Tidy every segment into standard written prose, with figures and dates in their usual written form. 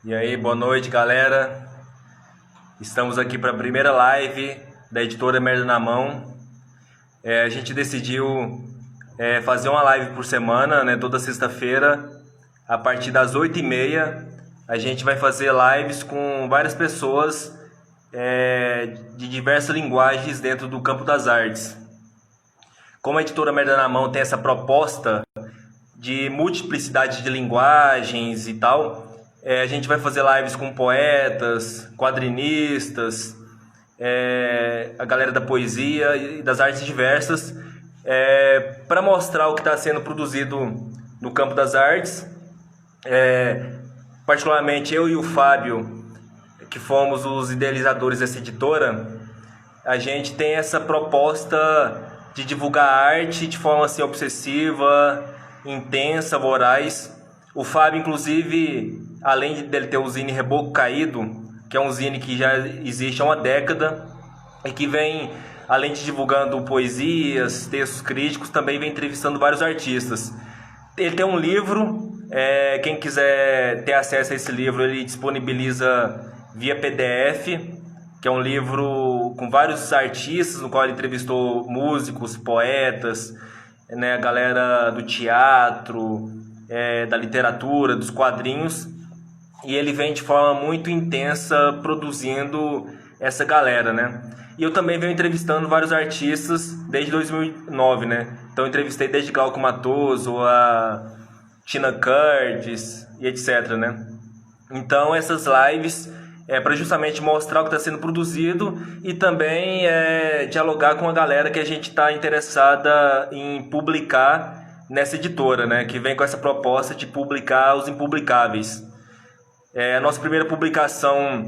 E aí, boa noite, galera. Estamos aqui para a primeira live da editora Merda na Mão. A gente decidiu fazer uma live por semana, né? Toda sexta-feira, a partir das 8h30. A gente vai fazer lives com várias pessoas de diversas linguagens dentro do campo das artes. Como a editora Merda na Mão tem essa proposta de multiplicidade de linguagens e tal, a gente vai fazer lives com poetas, quadrinistas, a galera da poesia e das artes diversas, para mostrar o que está sendo produzido no campo das artes. Particularmente eu e o Fábio, que fomos os idealizadores dessa editora, a gente tem essa proposta de divulgar arte de forma assim obsessiva, intensa, voraz. O Fábio, inclusive, além dele ter o zine Reboco Caído, que é um zine que já existe há uma década e que vem, além de divulgando poesias, textos críticos, também vem entrevistando vários artistas. Ele tem um livro, quem quiser ter acesso a esse livro, ele disponibiliza via PDF, que é um livro com vários artistas, no qual ele entrevistou músicos, poetas, né, a galera do teatro, da literatura, dos quadrinhos, e ele vem de forma muito intensa produzindo essa galera, né? E eu também venho entrevistando vários artistas desde 2009, né? Então eu entrevistei desde Glauco Matoso, a Tina Curtis e etc, né? Então essas lives para justamente mostrar o que está sendo produzido e também dialogar com a galera que a gente está interessada em publicar nessa editora, né? Que vem com essa proposta de publicar os impublicáveis. A nossa primeira publicação,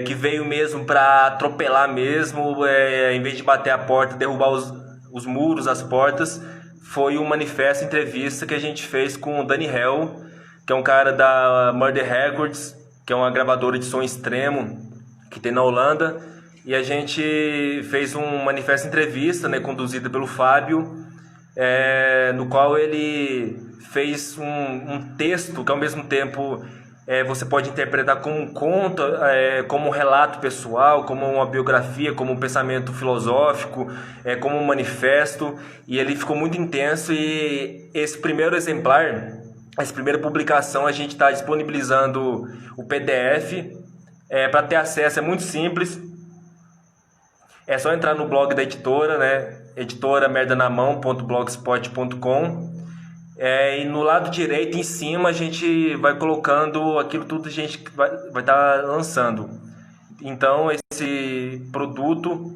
que veio mesmo para atropelar mesmo, em vez de bater a porta, derrubar os muros, as portas, foi um manifesto entrevista que a gente fez com o Dani Hell, que é um cara da Murder Records, que é uma gravadora de som extremo que tem na Holanda, e a gente fez um manifesto entrevista, né, conduzido pelo Fábio, no qual ele fez um texto que ao mesmo tempo você pode interpretar como um conto, como um relato pessoal, como uma biografia, como um pensamento filosófico, como um manifesto, e ele ficou muito intenso. E esse primeiro exemplar, essa primeira publicação, a gente está disponibilizando o PDF. Para ter acesso é muito simples, é só entrar no blog da editora, né? editoramerdanamão.blogspot.com, e no lado direito em cima a gente vai colocando aquilo tudo que a gente vai estar lançando. Então esse produto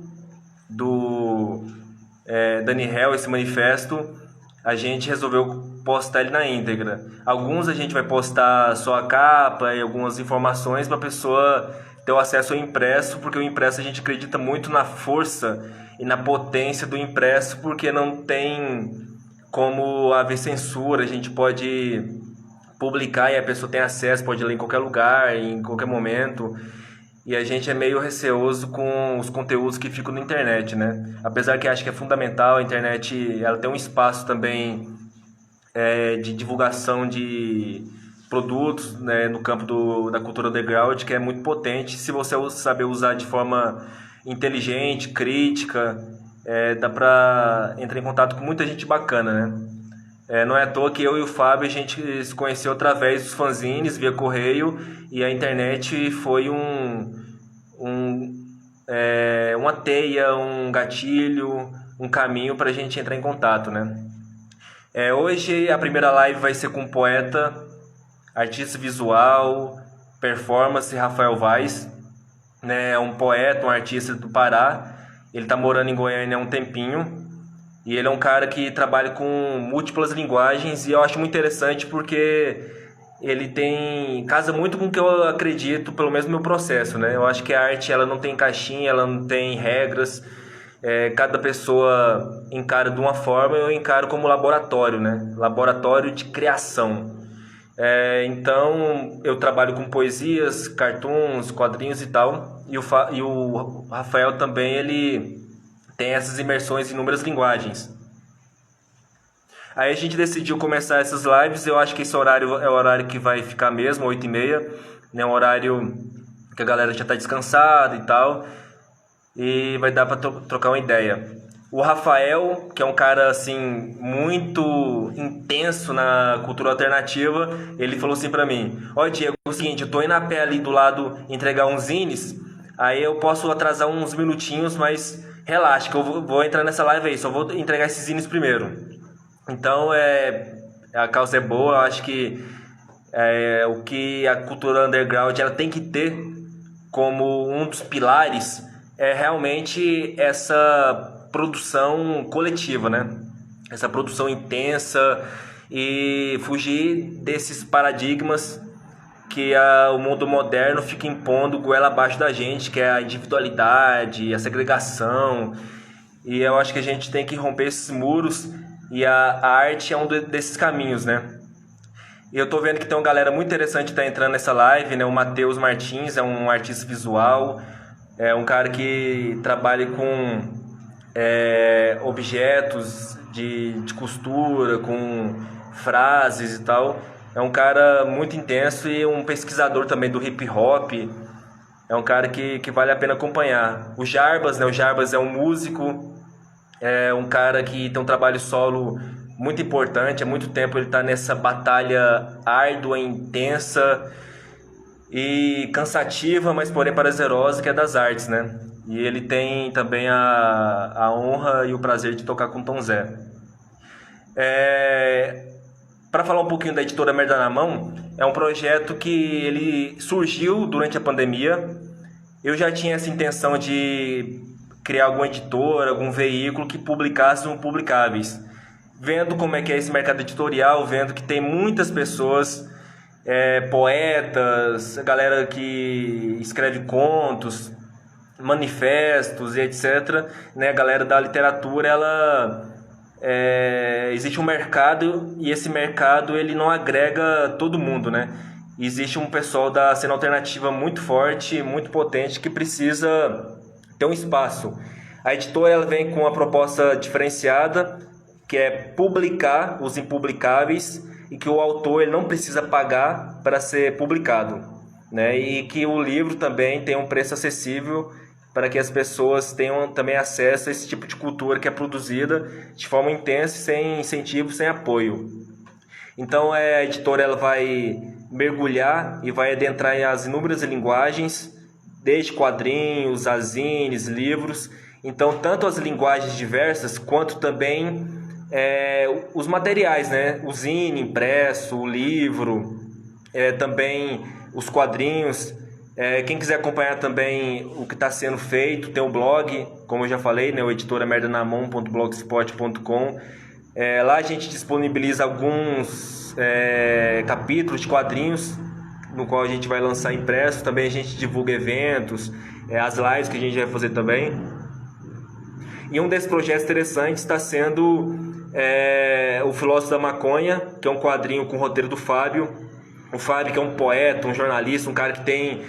do Dani Hell, esse manifesto, a gente resolveu postar ele na íntegra. Alguns a gente vai postar só a capa e algumas informações para a pessoa ter o acesso ao impresso, porque o impresso a gente acredita muito na força e na potência do impresso, porque não tem como haver censura, a gente pode publicar e a pessoa tem acesso, pode ler em qualquer lugar, em qualquer momento. E a gente é meio receoso com os conteúdos que ficam na internet, né? Apesar que acho que é fundamental, a internet ela tem um espaço também de divulgação de produtos, né, no campo da cultura underground, que é muito potente. Se você saber usar de forma inteligente, crítica, dá pra entrar em contato com muita gente bacana, né? Não é à toa que eu e o Fábio a gente se conheceu através dos fanzines, via correio, e a internet foi uma teia, um gatilho, um caminho para a gente entrar em contato, né? Hoje a primeira live vai ser com um poeta, artista visual, performance, Rafael Vaz, né? É um poeta, um artista do Pará. Ele está morando em Goiânia há um tempinho. E ele é um cara que trabalha com múltiplas linguagens, e eu acho muito interessante porque ele casa muito com o que eu acredito, pelo menos no meu processo, né? Eu acho que a arte ela não tem caixinha, ela não tem regras, cada pessoa encara de uma forma, eu encaro como laboratório, né? Laboratório de criação. Então eu trabalho com poesias, cartoons, quadrinhos e tal, e o Rafael também ele tem essas imersões em inúmeras linguagens. Aí a gente decidiu começar essas lives, eu acho que esse horário é o horário que vai ficar mesmo, 8h30, né? Um horário que a galera já tá descansada e tal, e vai dar para trocar uma ideia. O Rafael, que é um cara assim muito intenso na cultura alternativa, ele falou assim pra mim: ó, Diego, é o seguinte, eu tô indo a pé ali do lado entregar uns zines, aí eu posso atrasar uns minutinhos, mas relaxa que eu vou entrar nessa live aí, só vou entregar esses zines primeiro. Então a causa é boa, eu acho que o que a cultura underground ela tem que ter como um dos pilares é realmente essa produção coletiva, né? Essa produção intensa e fugir desses paradigmas que o mundo moderno fica impondo goela abaixo da gente, que é a individualidade, a segregação. E eu acho que a gente tem que romper esses muros e a arte é um desses caminhos, né? E eu tô vendo que tem uma galera muito interessante que tá entrando nessa live, né? O Matheus Martins é um artista visual, é um cara que trabalha com objetos de costura, com frases e tal. É um cara muito intenso e um pesquisador também do hip hop. É um cara que vale a pena acompanhar. O Jarbas, né? O Jarbas é um músico, é um cara que tem um trabalho solo muito importante. Há muito tempo ele está nessa batalha árdua, intensa e cansativa, mas porém prazerosa, que é das artes, né? E ele tem também a honra e o prazer de tocar com Tom Zé. Para falar um pouquinho da editora Merda na Mão, é um projeto que ele surgiu durante a pandemia. Eu já tinha essa intenção de criar alguma editora, algum veículo que publicasse um publicáveis. Vendo como é que é esse mercado editorial, vendo que tem muitas pessoas, poetas, galera que escreve contos, manifestos e etc., né? A galera da literatura, existe um mercado e esse mercado ele não agrega todo mundo, né? Existe um pessoal da cena alternativa muito forte, muito potente, que precisa ter um espaço. A editora ela vem com uma proposta diferenciada, que é publicar os impublicáveis e que o autor ele não precisa pagar para ser publicado, né? E que o livro também tem um preço acessível para que as pessoas tenham também acesso a esse tipo de cultura que é produzida de forma intensa, sem incentivo, sem apoio. Então a editora ela vai mergulhar e vai adentrar em as inúmeras linguagens, desde quadrinhos, zines, livros. Então tanto as linguagens diversas quanto também os materiais, né? O zine impresso, o livro, também os quadrinhos. Quem quiser acompanhar também o que está sendo feito, tem o blog, como eu já falei, né? O editoramerdanamão.blogspot.com. Lá a gente disponibiliza alguns capítulos de quadrinhos, no qual a gente vai lançar impresso. Também a gente divulga eventos, as lives que a gente vai fazer também. E um desses projetos interessantes está sendo o Filósofo da Maconha, que é um quadrinho com o roteiro do Fábio. O Fábio, que é um poeta, um jornalista, um cara que tem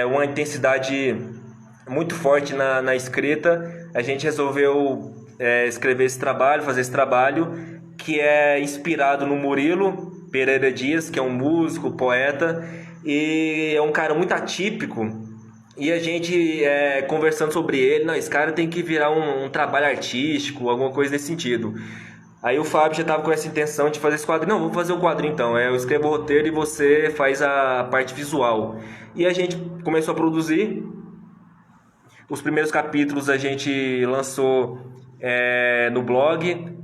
uma intensidade muito forte na escrita. A gente resolveu escrever esse trabalho, fazer esse trabalho, que é inspirado no Murilo Pereira Dias, que é um músico, poeta, e é um cara muito atípico. E a gente conversando sobre ele, não, esse cara tem que virar um trabalho artístico, alguma coisa nesse sentido. Aí o Fábio já estava com essa intenção de fazer esse quadrinho. Não, vamos fazer o quadrinho então. Eu escrevo o roteiro e você faz a parte visual. E a gente começou a produzir. Os primeiros capítulos a gente lançou no blog.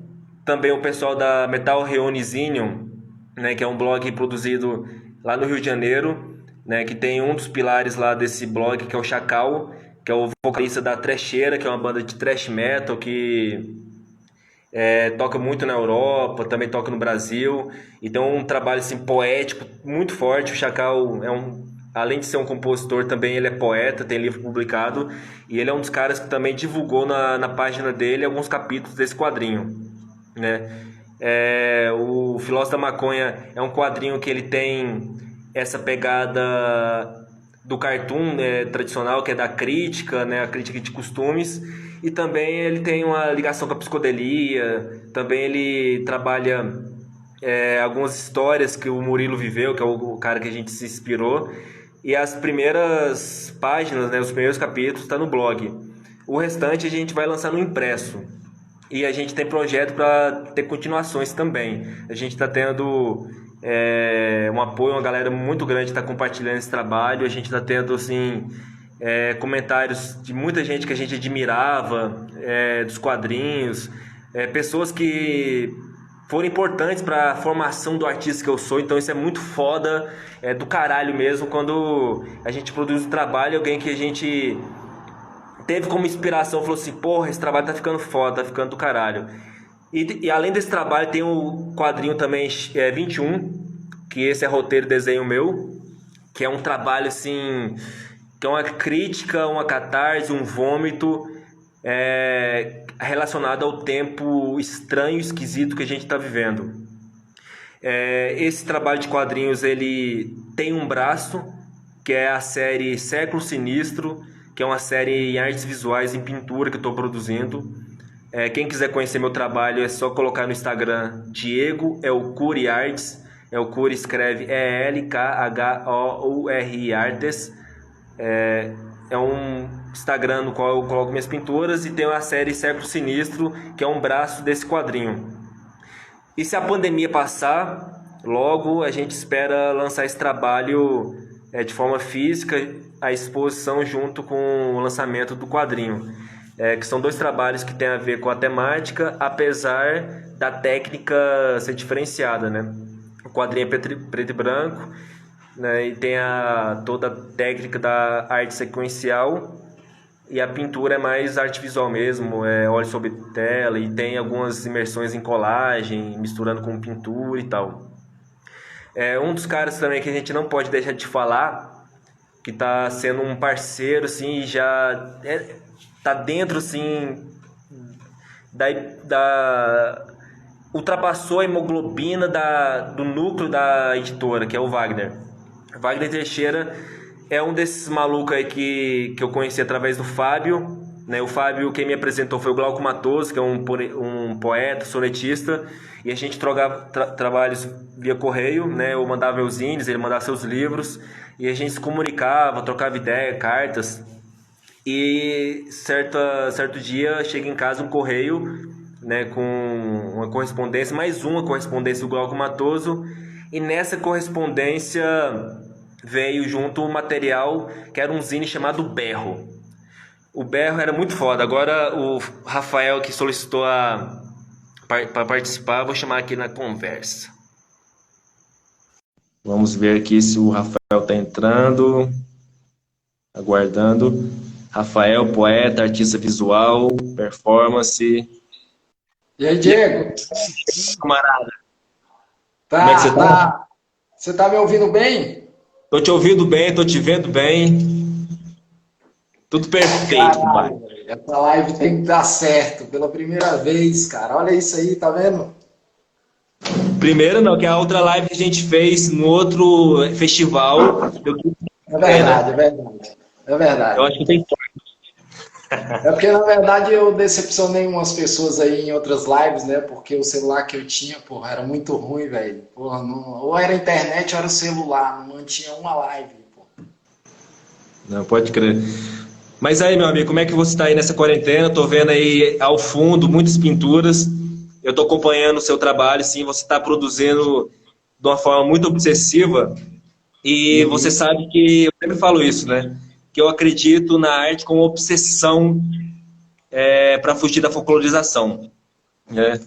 Também o pessoal da Metal Reunizinho, né, que é um blog produzido lá no Rio de Janeiro, né, que tem um dos pilares lá desse blog, que é o Chacal, que é o vocalista da Trecheira, que é uma banda de thrash metal que toca muito na Europa, também toca no Brasil, e tem um trabalho assim, poético muito forte. O Chacal além de ser um compositor, também ele é poeta, tem livro publicado, e ele é um dos caras que também divulgou na página dele alguns capítulos desse quadrinho, né? O Filósofo da Maconha é um quadrinho que ele tem essa pegada do cartoon tradicional, que é da crítica, né? A crítica de costumes. E também ele tem uma ligação com a psicodelia, também ele trabalha algumas histórias que o Murilo viveu, que é o cara que a gente se inspirou. E as primeiras páginas, né, os primeiros capítulos, está no blog. O restante a gente vai lançar no impresso. E a gente tem projeto para ter continuações também. A gente está tendo um apoio, uma galera muito grande está compartilhando esse trabalho. A gente está tendo assim, comentários de muita gente que a gente admirava, dos quadrinhos, pessoas que foram importantes para a formação do artista que eu sou. Então isso é muito foda, é do caralho mesmo quando a gente produz um trabalho, alguém que a gente teve como inspiração, falou assim, porra, esse trabalho tá ficando foda, tá ficando do caralho. E além desse trabalho tem o quadrinho também 21, que esse é roteiro e desenho meu, que é um trabalho assim, que é uma crítica, uma catarse, um vômito relacionado ao tempo estranho, esquisito que a gente está vivendo. Esse trabalho de quadrinhos ele tem um braço, que é a série Século Sinistro, que é uma série em artes visuais, em pintura que eu estou produzindo. Quem quiser conhecer meu trabalho é só colocar no Instagram Diego Elcuri Arts. Elcuri escreve Elkhouri Artes. É um Instagram no qual eu coloco minhas pinturas e tem a série Século Sinistro, que é um braço desse quadrinho. E se a pandemia passar, logo a gente espera lançar esse trabalho de forma física, a exposição junto com o lançamento do quadrinho. Que são dois trabalhos que têm a ver com a temática, apesar da técnica ser diferenciada, né? O quadrinho é preto e branco, né? E tem toda a técnica da arte sequencial, e a pintura é mais arte visual mesmo, óleo sobre tela, e tem algumas imersões em colagem, misturando com pintura e tal. Um dos caras também que a gente não pode deixar de falar, que está sendo um parceiro, assim, já tá dentro, assim, ultrapassou a hemoglobina do núcleo da editora, que é o Wagner. Wagner Teixeira é um desses malucos aí que eu conheci através do Fábio, né? O Fábio, quem me apresentou foi o Glauco Matoso, que é um poeta, sonetista, e a gente trocava trabalhos via correio, né? Eu mandava meus zines, ele mandava seus livros, e a gente se comunicava, trocava ideia, cartas. E certo dia chega em casa um correio, né, com uma correspondência, mais uma correspondência do Glauco Matoso, e nessa correspondência veio junto um material que era um zine chamado Berro. O Berro era muito foda. Agora o Rafael, que solicitou para participar, vou chamar aqui na conversa. Vamos ver aqui se o Rafael está entrando. Aguardando. Rafael, poeta, artista visual, performance. E aí, Diego? Camarada. Tá, Como é que você tá? Você tá me ouvindo bem? Tô te ouvindo bem, tô te vendo bem. Tudo perfeito, pai. Caralho, velho, essa live tem que dar certo pela primeira vez, cara. Olha isso aí, tá vendo? Primeiro não, que a outra live que a gente fez no outro festival. É verdade, é verdade. É Eu verdade. acho que tem. É porque, na verdade, eu decepcionei umas pessoas aí em outras lives, né? Porque o celular que eu tinha, porra, era muito ruim, velho. Porra, ou era internet ou era o celular. Não mantinha uma live, porra. Não, pode crer. Mas aí, meu amigo, como é que você está aí nessa quarentena? Tô vendo aí ao fundo muitas pinturas. Eu tô acompanhando o seu trabalho, sim. Você está produzindo de uma forma muito obsessiva. E você sabe que eu sempre falo isso, né? Que eu acredito na arte como obsessão para fugir da folclorização, né?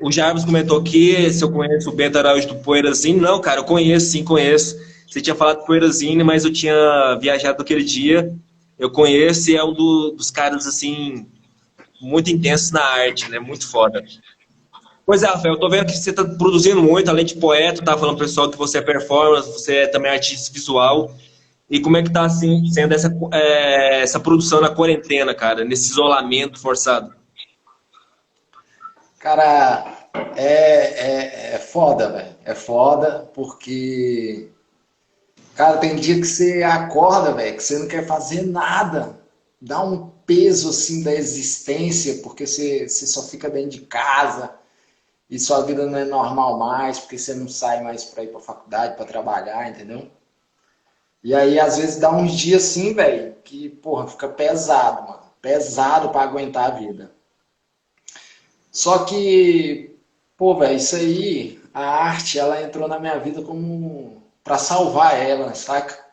O Jarvis comentou aqui se eu conheço o Bento Araújo do Poeirazine. Não, cara, eu conheço, sim, conheço. Você tinha falado do Poeirazine, mas eu tinha viajado aquele dia. Eu conheço e é um dos caras, assim, muito intensos na arte, né? Muito foda. Pois é, Rafael, eu tô vendo que você tá produzindo muito, além de poeta, tá falando pro pessoal que você é performance, você é também artista visual. E como é que tá, assim, sendo essa produção na quarentena, cara, nesse isolamento forçado? Cara, é foda, velho. É foda porque, cara, tem dia que você acorda, velho, que você não quer fazer nada. Dá um peso assim da existência, porque você só fica dentro de casa e sua vida não é normal mais, porque você não sai mais para ir para faculdade, para trabalhar, entendeu? E aí às vezes dá uns dias assim, velho, que porra, fica pesado, mano. Pesado para aguentar a vida. Só que, pô, velho, isso aí, a arte, ela entrou na minha vida como para salvar ela, saca?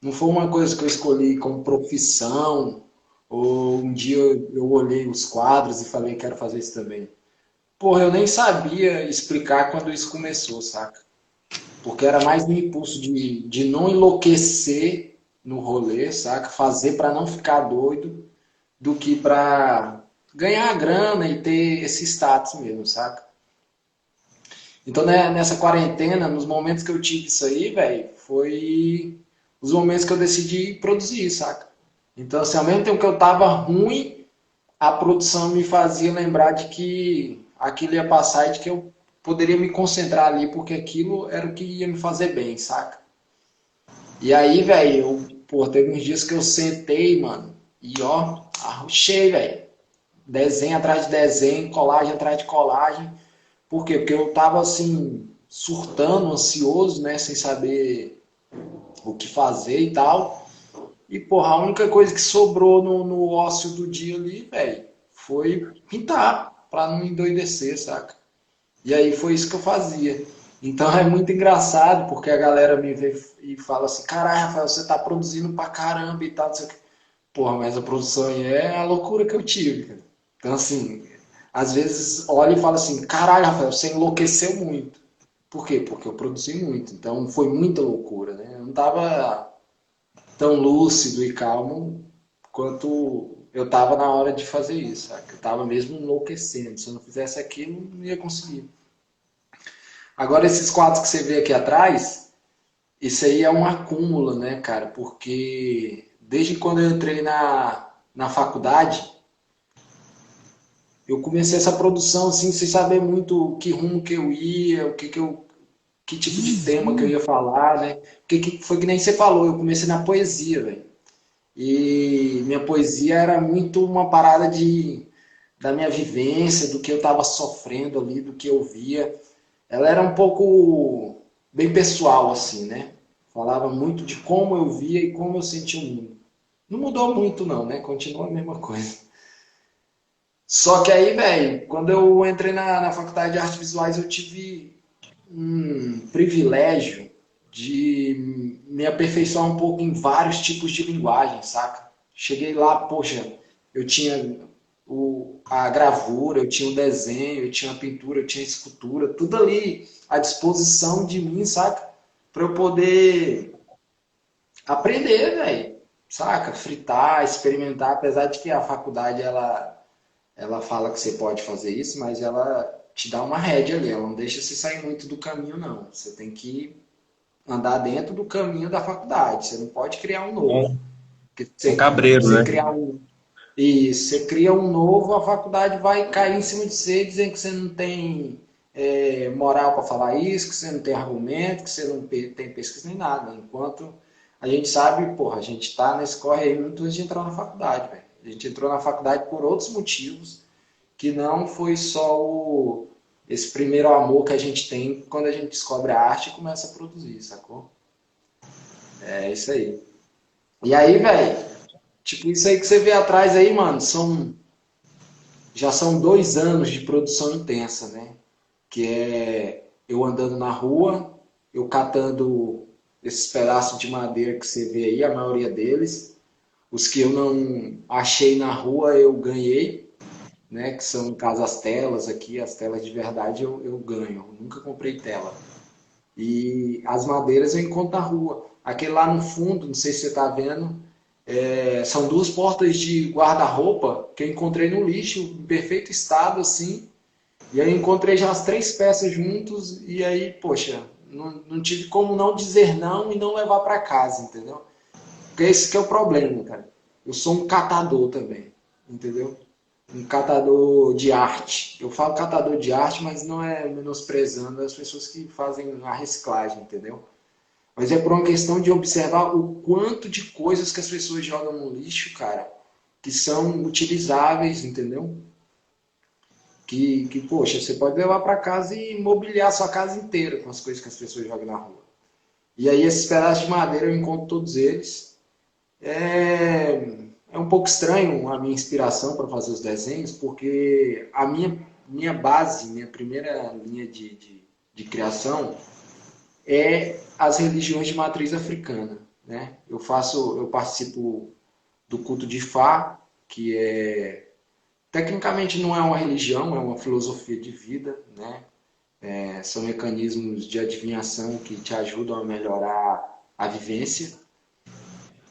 Não foi uma coisa que eu escolhi como profissão, ou um dia eu olhei os quadros e falei, quero fazer isso também. Porra, eu nem sabia explicar quando isso começou, saca? Porque era mais um impulso de não enlouquecer no rolê, saca? Fazer para não ficar doido, do que para ganhar grana e ter esse status mesmo, saca? Então, né, nessa quarentena, nos momentos que eu tive isso aí, velho, foi os momentos que eu decidi produzir, saca? Então, assim, ao mesmo tempo que eu tava ruim, a produção me fazia lembrar de que aquilo ia passar e de que eu poderia me concentrar ali, porque aquilo era o que ia me fazer bem, saca? E aí, velho, pô, teve uns dias que eu sentei, mano, e ó, arrochei, velho. Desenho atrás de desenho, colagem atrás de colagem. Por quê? Porque eu tava assim, surtando, ansioso, né? Sem saber o que fazer e tal. E, porra, a única coisa que sobrou no ócio do dia ali, velho, foi pintar, pra não endoidecer, saca? E aí foi isso que eu fazia. Então é muito engraçado, porque a galera me vê e fala assim, caralho, Rafael, você tá produzindo pra caramba e tal, não sei o quê. Porra, mas a produção aí é a loucura que eu tive, cara. Então, assim, às vezes olha e fala assim, caralho, Rafael, você enlouqueceu muito. Por quê? Porque eu produzi muito. Então foi muita loucura, né? Eu não tava tão lúcido e calmo quanto eu tava na hora de fazer isso, sabe? Eu tava mesmo enlouquecendo. Se eu não fizesse aquilo, não ia conseguir. Agora, esses quadros que você vê aqui atrás, isso aí é um acúmulo, né, cara? Porque desde quando eu entrei na faculdade, eu comecei essa produção assim, sem saber muito que rumo que eu ia, que tipo de tema que eu ia falar, né? Porque foi que nem você falou, eu comecei na poesia, velho. E minha poesia era muito uma parada da minha vivência, do que eu estava sofrendo ali, do que eu via. Ela era um pouco bem pessoal, assim, né? Falava muito de como eu via e como eu sentia o mundo. Não mudou muito, não, né? Continua a mesma coisa. Só que aí, velho, quando eu entrei na faculdade de artes visuais, eu tive um privilégio de me aperfeiçoar um pouco em vários tipos de linguagem, saca? Cheguei lá, poxa, eu tinha a gravura, eu tinha o desenho, eu tinha a pintura, eu tinha a escultura, tudo ali à disposição de mim, saca? Para eu poder aprender, velho, saca? Fritar, experimentar, apesar de que a faculdade ela fala que você pode fazer isso, mas ela te dá uma rédea ali, ela não deixa você sair muito do caminho, não. Você tem que andar dentro do caminho da faculdade, você não pode criar um novo. Um, Porque um cabreiro, você né? criar um. E você cria um novo, a faculdade vai cair em cima de você, dizendo que você não tem moral para falar isso, que você não tem argumento, que você não tem pesquisa nem nada. Enquanto a gente sabe, porra, a gente está nesse corre aí muito antes de entrar na faculdade, velho. A gente entrou na faculdade por outros motivos, que não foi só esse primeiro amor que a gente tem quando a gente descobre a arte e começa a produzir, sacou? É isso aí. E aí, velho, tipo, isso aí que você vê atrás aí, mano, já são 2 anos de produção intensa, né? Que é eu andando na rua, eu catando esses pedaços de madeira que você vê aí, a maioria deles. Os que eu não achei na rua, eu ganhei, né? Que são, no caso, as telas aqui, as telas de verdade eu ganho. Eu nunca comprei tela. E as madeiras eu encontro na rua. Aquele lá no fundo, não sei se você está vendo, são duas portas de guarda-roupa que eu encontrei no lixo, em perfeito estado, assim. E aí eu encontrei já as 3 peças juntos, e aí, poxa, não tive como não dizer não e não levar para casa, entendeu? Porque esse que é o problema, cara. Eu sou um catador também, entendeu? Um catador de arte. Eu falo catador de arte, mas não é menosprezando as pessoas que fazem a reciclagem, entendeu? Mas é por uma questão de observar o quanto de coisas que as pessoas jogam no lixo, cara. que são utilizáveis, entendeu? Poxa, você pode levar para casa e mobiliar a sua casa inteira com as coisas que as pessoas jogam na rua. E aí esses pedaços de madeira eu encontro todos eles. É um pouco estranho a minha inspiração para fazer os desenhos, porque a minha base, minha primeira linha de criação é as religiões de matriz africana, né? Eu participo do culto de Ifá, que tecnicamente não é uma religião, é uma filosofia de vida, né? São mecanismos de adivinhação que te ajudam a melhorar a vivência,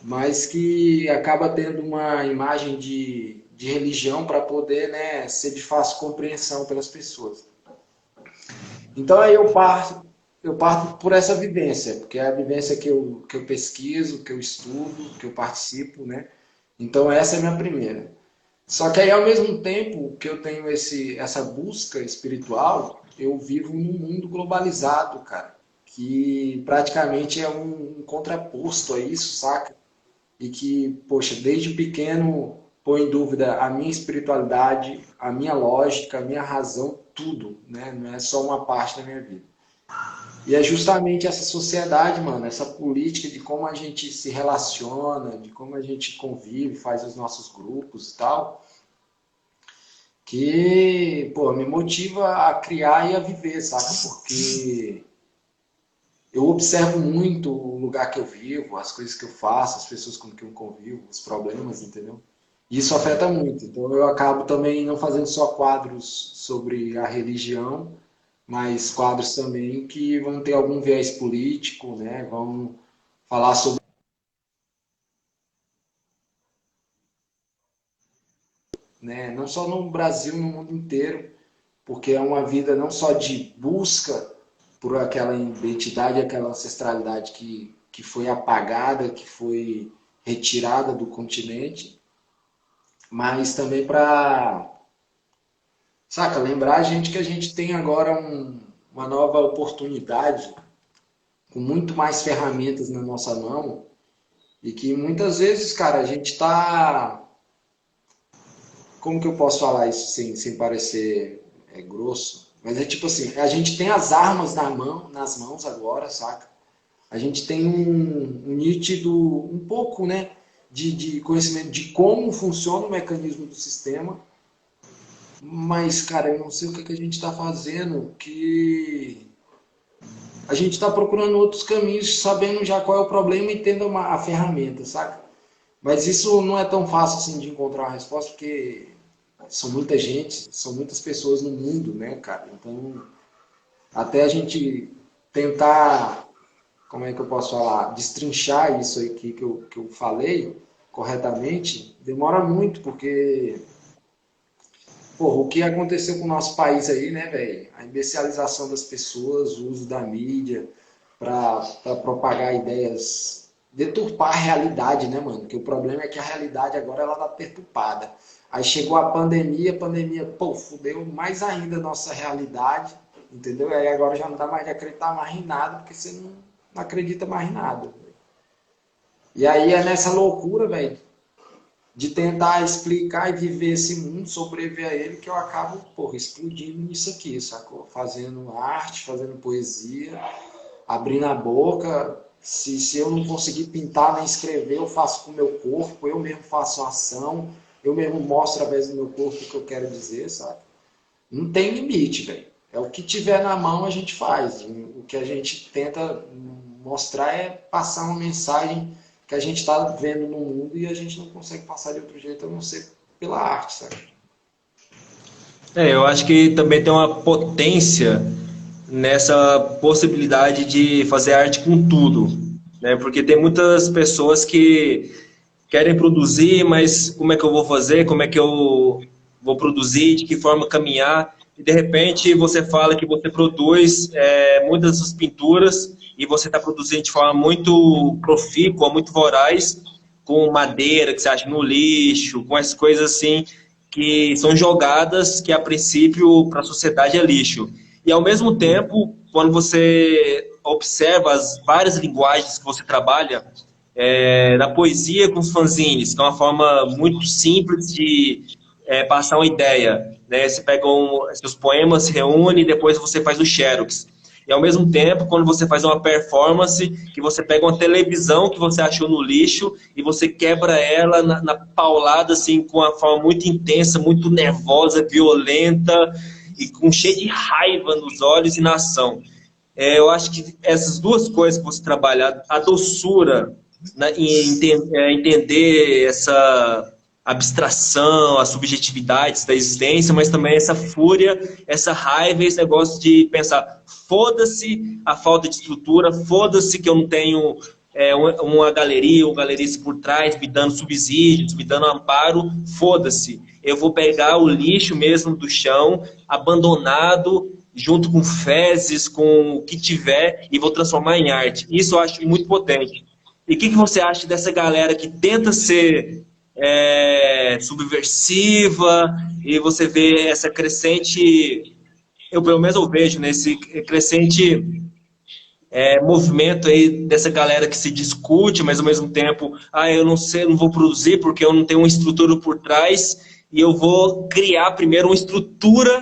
mas que acaba tendo uma imagem de religião para poder, né, ser de fácil compreensão pelas pessoas. Então aí eu parto por essa vivência, porque é a vivência que eu pesquiso, que eu estudo, que eu participo, né? Então essa é a minha primeira. Só que aí ao mesmo tempo que eu tenho essa busca espiritual, eu vivo num mundo globalizado, cara, que praticamente é um contraposto a isso, saca? E que, poxa, desde pequeno põe em dúvida a minha espiritualidade, a minha lógica, a minha razão, tudo, né? Não é só uma parte da minha vida. E é justamente essa sociedade, mano, essa política de como a gente se relaciona, de como a gente convive, faz os nossos grupos e tal, que, pô, me motiva a criar e a viver, saca? Porque eu observo muito o lugar que eu vivo, as coisas que eu faço, as pessoas com quem eu convivo, os problemas, entendeu? E isso afeta muito. Então eu acabo também não fazendo só quadros sobre a religião, mas quadros também que vão ter algum viés político, né? Vão falar sobre, né? Não só no Brasil, no mundo inteiro, porque é uma vida não só de busca por aquela identidade, aquela ancestralidade que foi apagada, que foi retirada do continente, mas também para, saca, lembrar a gente que a gente tem agora uma nova oportunidade, com muito mais ferramentas na nossa mão, e que muitas vezes, cara, a gente está. Como que eu posso falar isso sem parecer grosso? Mas é tipo assim, a gente tem as armas nas mãos agora, saca? A gente tem um nítido, um pouco, né, de conhecimento de como funciona o mecanismo do sistema, mas, cara, eu não sei o que a gente está fazendo, que a gente está procurando outros caminhos, sabendo já qual é o problema e tendo a ferramenta, saca? Mas isso não é tão fácil assim de encontrar uma resposta, porque são muita gente, são muitas pessoas no mundo, né, cara? Então, até a gente tentar, como é que eu posso falar, destrinchar isso aqui que eu falei corretamente, demora muito, porque, pô, o que aconteceu com o nosso país aí, né, velho? A imbecilização das pessoas, o uso da mídia para propagar ideias, deturpar a realidade, né, mano? Porque o problema é que a realidade agora ela tá perturpada. Aí chegou a pandemia, pô, fudeu mais ainda a nossa realidade, entendeu? E aí agora já não dá mais de acreditar mais em nada, porque você não acredita mais em nada. E aí é nessa loucura, velho, de tentar explicar e viver esse mundo, sobreviver a ele, que eu acabo, porra, explodindo nisso aqui, sacou? Fazendo arte, fazendo poesia, abrindo a boca. Se eu não conseguir pintar nem escrever, eu faço com o meu corpo, eu mesmo faço a ação, eu mesmo mostro através do meu corpo o que eu quero dizer, sabe? Não tem limite, velho. É o que tiver na mão a gente faz. O que a gente tenta mostrar é passar uma mensagem que a gente está vendo no mundo e a gente não consegue passar de outro jeito a não ser pela arte, sabe? Eu acho que também tem uma potência nessa possibilidade de fazer arte com tudo, né? Porque tem muitas pessoas que querem produzir, mas como é que eu vou fazer? Como é que eu vou produzir? De que forma caminhar? E de repente você fala que você produz muitas das pinturas e você está produzindo de forma muito profícua, muito voraz, com madeira que você acha no lixo, com as coisas assim que são jogadas que a princípio para a sociedade é lixo. E ao mesmo tempo, quando você observa as várias linguagens que você trabalha, da poesia com os fanzines, que é uma forma muito simples de passar uma ideia, né? Você pega seus poemas, se reúne e depois você faz o xerox. E ao mesmo tempo, quando você faz uma performance, que você pega uma televisão que você achou no lixo e você quebra ela na paulada, assim, com uma forma muito intensa, muito nervosa, violenta e com cheio de raiva nos olhos e na ação. Eu acho que essas duas coisas que você trabalha, a doçura, né, entender essa abstração, as subjetividades da existência, mas também essa fúria, essa raiva, esse negócio de pensar, foda-se a falta de estrutura, foda-se que eu não tenho uma galeria, um galerista por trás me dando subsídios, me dando amparo, foda-se. Eu vou pegar o lixo mesmo do chão, abandonado, junto com fezes, com o que tiver, e vou transformar em arte. Isso eu acho muito potente. E o que você acha dessa galera que tenta ser subversiva, e você vê essa crescente, eu pelo menos eu vejo nesse crescente movimento aí dessa galera que se discute, mas ao mesmo tempo, eu não sei, não vou produzir porque eu não tenho uma estrutura por trás, e eu vou criar primeiro uma estrutura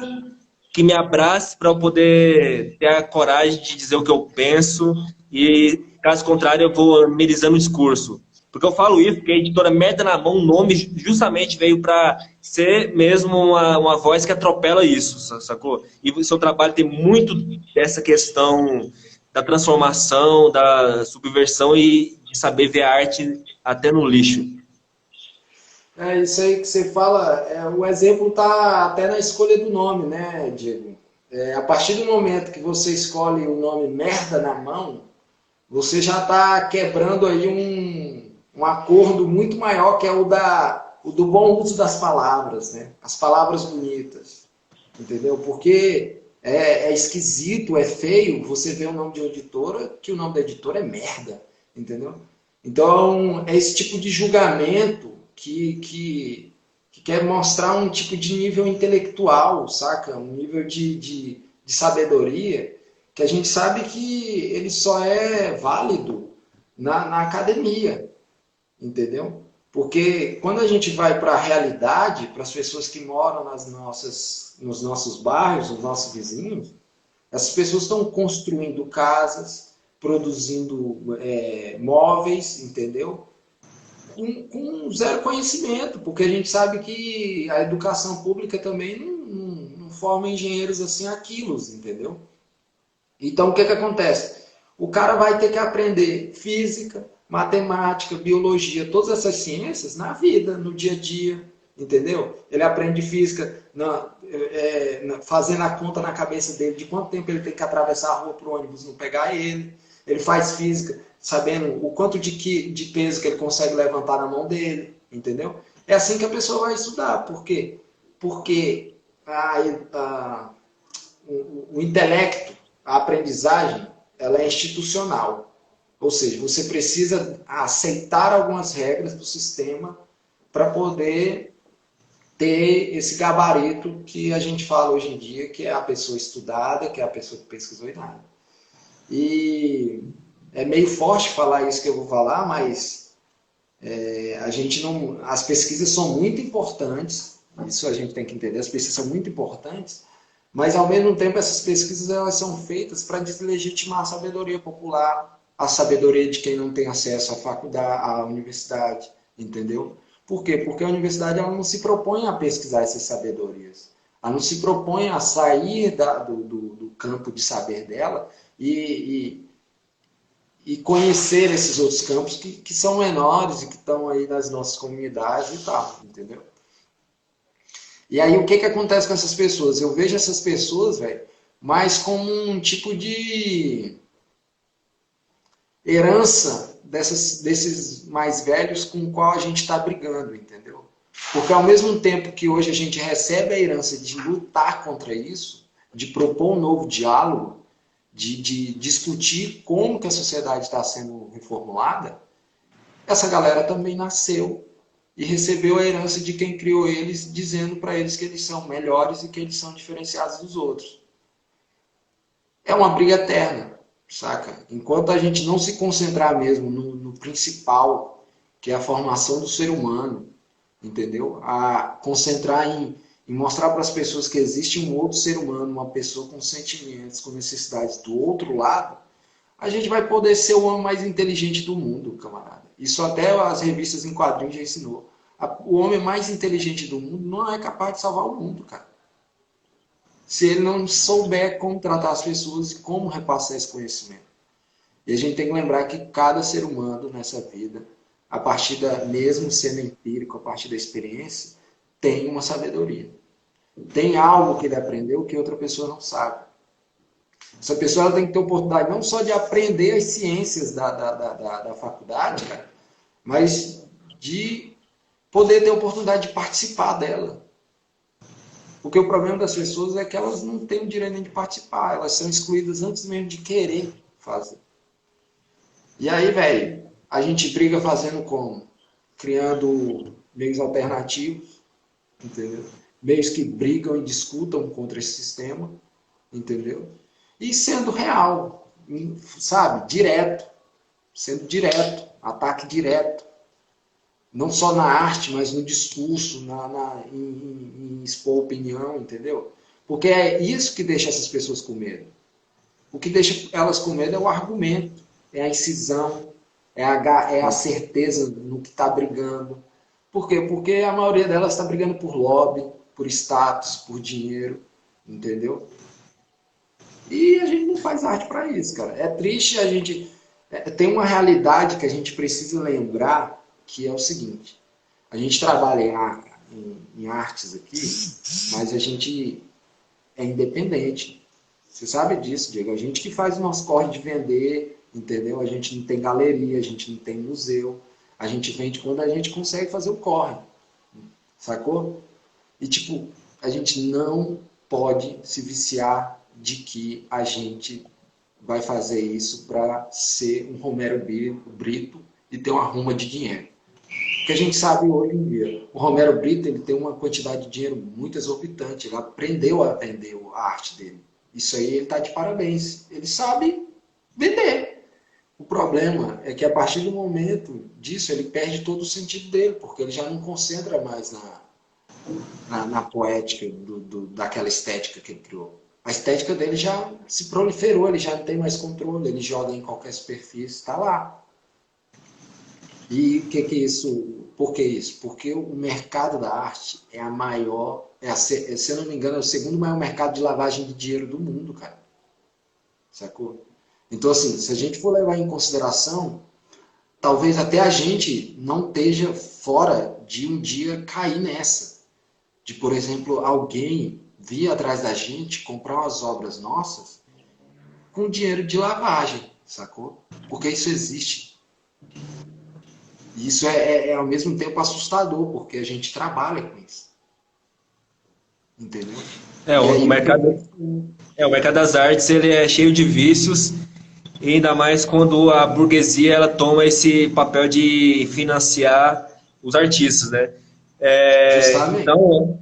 que me abrace para eu poder ter a coragem de dizer o que eu penso, e caso contrário eu vou amenizando o discurso. Porque eu falo isso, porque a editora Merda na Mão, o nome justamente veio para ser mesmo uma voz que atropela isso, sacou? E o seu trabalho tem muito dessa questão da transformação, da subversão e de saber ver a arte até no lixo. É isso aí que você fala, o exemplo está até na escolha do nome, né, Diego? A partir do momento que você escolhe o nome Merda na Mão, você já está quebrando aí um acordo muito maior, que é o do bom uso das palavras, né? As palavras bonitas, entendeu? Porque é esquisito, é feio você ver o nome de uma editora, que o nome da editora é merda, entendeu? Então, é esse tipo de julgamento que quer mostrar um tipo de nível intelectual, saca? Um nível de sabedoria, que a gente sabe que ele só é válido na academia, entendeu? Porque quando a gente vai para a realidade, para as pessoas que moram nos nossos bairros, nos nossos vizinhos, essas pessoas estão construindo casas, produzindo móveis, entendeu? Com zero conhecimento, porque a gente sabe que a educação pública também não forma engenheiros assim a quilos, entendeu? Então, o que acontece? O cara vai ter que aprender física, matemática, biologia, todas essas ciências na vida, no dia a dia, entendeu? Ele aprende física fazendo a conta na cabeça dele de quanto tempo ele tem que atravessar a rua para o ônibus não pegar ele. Ele faz física sabendo o quanto de peso que ele consegue levantar na mão dele, entendeu? É assim que a pessoa vai estudar. Por quê? Porque o intelecto, a aprendizagem, ela é institucional. Ou seja, você precisa aceitar algumas regras do sistema para poder ter esse gabarito que a gente fala hoje em dia, que é a pessoa estudada, que é a pessoa que pesquisou e nada. E é meio forte falar isso que eu vou falar, mas a gente não, as pesquisas são muito importantes, isso a gente tem que entender, as pesquisas são muito importantes, mas ao mesmo tempo essas pesquisas elas são feitas para deslegitimar a sabedoria popular, a sabedoria de quem não tem acesso à faculdade, à universidade, entendeu? Por quê? Porque a universidade ela não se propõe a pesquisar essas sabedorias, ela não se propõe a sair do campo de saber dela e conhecer esses outros campos que são menores e que estão aí nas nossas comunidades e tal, entendeu? E aí o que acontece com essas pessoas? Eu vejo essas pessoas, velho, mais como um tipo de herança desses mais velhos com o qual a gente está brigando, entendeu? Porque ao mesmo tempo que hoje a gente recebe a herança de lutar contra isso, de propor um novo diálogo, de discutir como que a sociedade está sendo reformulada, essa galera também nasceu e recebeu a herança de quem criou eles, dizendo para eles que eles são melhores e que eles são diferenciados dos outros. É uma briga eterna. saca? Enquanto a gente não se concentrar mesmo no principal, que é a formação do ser humano, entendeu? A concentrar em mostrar para as pessoas que existe um outro ser humano, uma pessoa com sentimentos, com necessidades do outro lado, a gente vai poder ser o homem mais inteligente do mundo, camarada. Isso até as revistas em quadrinhos já ensinou. O homem mais inteligente do mundo não é capaz de salvar o mundo, cara. Se ele não souber como tratar as pessoas e como repassar esse conhecimento. E a gente tem que lembrar que cada ser humano nessa vida, a partir da, mesmo sendo empírico, a partir da experiência, tem uma sabedoria. Tem algo que ele aprendeu que outra pessoa não sabe. Essa pessoa ela tem que ter oportunidade não só de aprender as ciências da faculdade, cara, mas de poder ter oportunidade de participar dela. Porque o problema das pessoas é que elas não têm o direito nem de participar, elas são excluídas antes mesmo de querer fazer. E aí, velho, a gente briga fazendo como? Criando meios alternativos, entendeu? Meios que brigam e discutam contra esse sistema, entendeu? E sendo real, sabe? Direto. Sendo direto, ataque direto. Não só na arte, mas no discurso, em expor opinião, entendeu? Porque é isso que deixa essas pessoas com medo. O que deixa elas com medo é o argumento, é a incisão, é a certeza no que está brigando. Por quê? Porque a maioria delas está brigando por lobby, por status, por dinheiro, entendeu? E a gente não faz arte para isso, cara. É triste a gente... tem uma realidade que a gente precisa lembrar, que é o seguinte. A gente trabalha em artes aqui, mas a gente é independente. Você sabe disso, Diego. A gente que faz o nosso corre de vender, entendeu? A gente não tem galeria, a gente não tem museu. A gente vende quando a gente consegue fazer o corre. Sacou? E, tipo, a gente não pode se viciar de que a gente vai fazer isso para ser um Romero Brito e ter uma ruma de dinheiro. Porque a gente sabe hoje em dia, o Romero Brito ele tem uma quantidade de dinheiro muito exorbitante, ele aprendeu a vender a arte dele. Isso aí ele está de parabéns. Ele sabe vender. O problema é que a partir do momento disso ele perde todo o sentido dele, porque ele já não concentra mais na poética daquela estética que ele criou. A estética dele já se proliferou, ele já não tem mais controle, ele joga em qualquer superfície, está lá. E o que é isso? Por que isso? Porque o mercado da arte é a maior, se eu não me engano, é o segundo maior mercado de lavagem de dinheiro do mundo, cara. Sacou? Então, assim, se a gente for levar em consideração, talvez até a gente não esteja fora de um dia cair nessa. De, por exemplo, alguém vir atrás da gente, comprar umas obras nossas com dinheiro de lavagem, sacou? Porque isso existe. E isso é ao mesmo tempo assustador, porque a gente trabalha com isso. Entendeu? O mercado das artes ele é cheio de vícios, e ainda mais quando a burguesia ela toma esse papel de financiar os artistas, né? Então,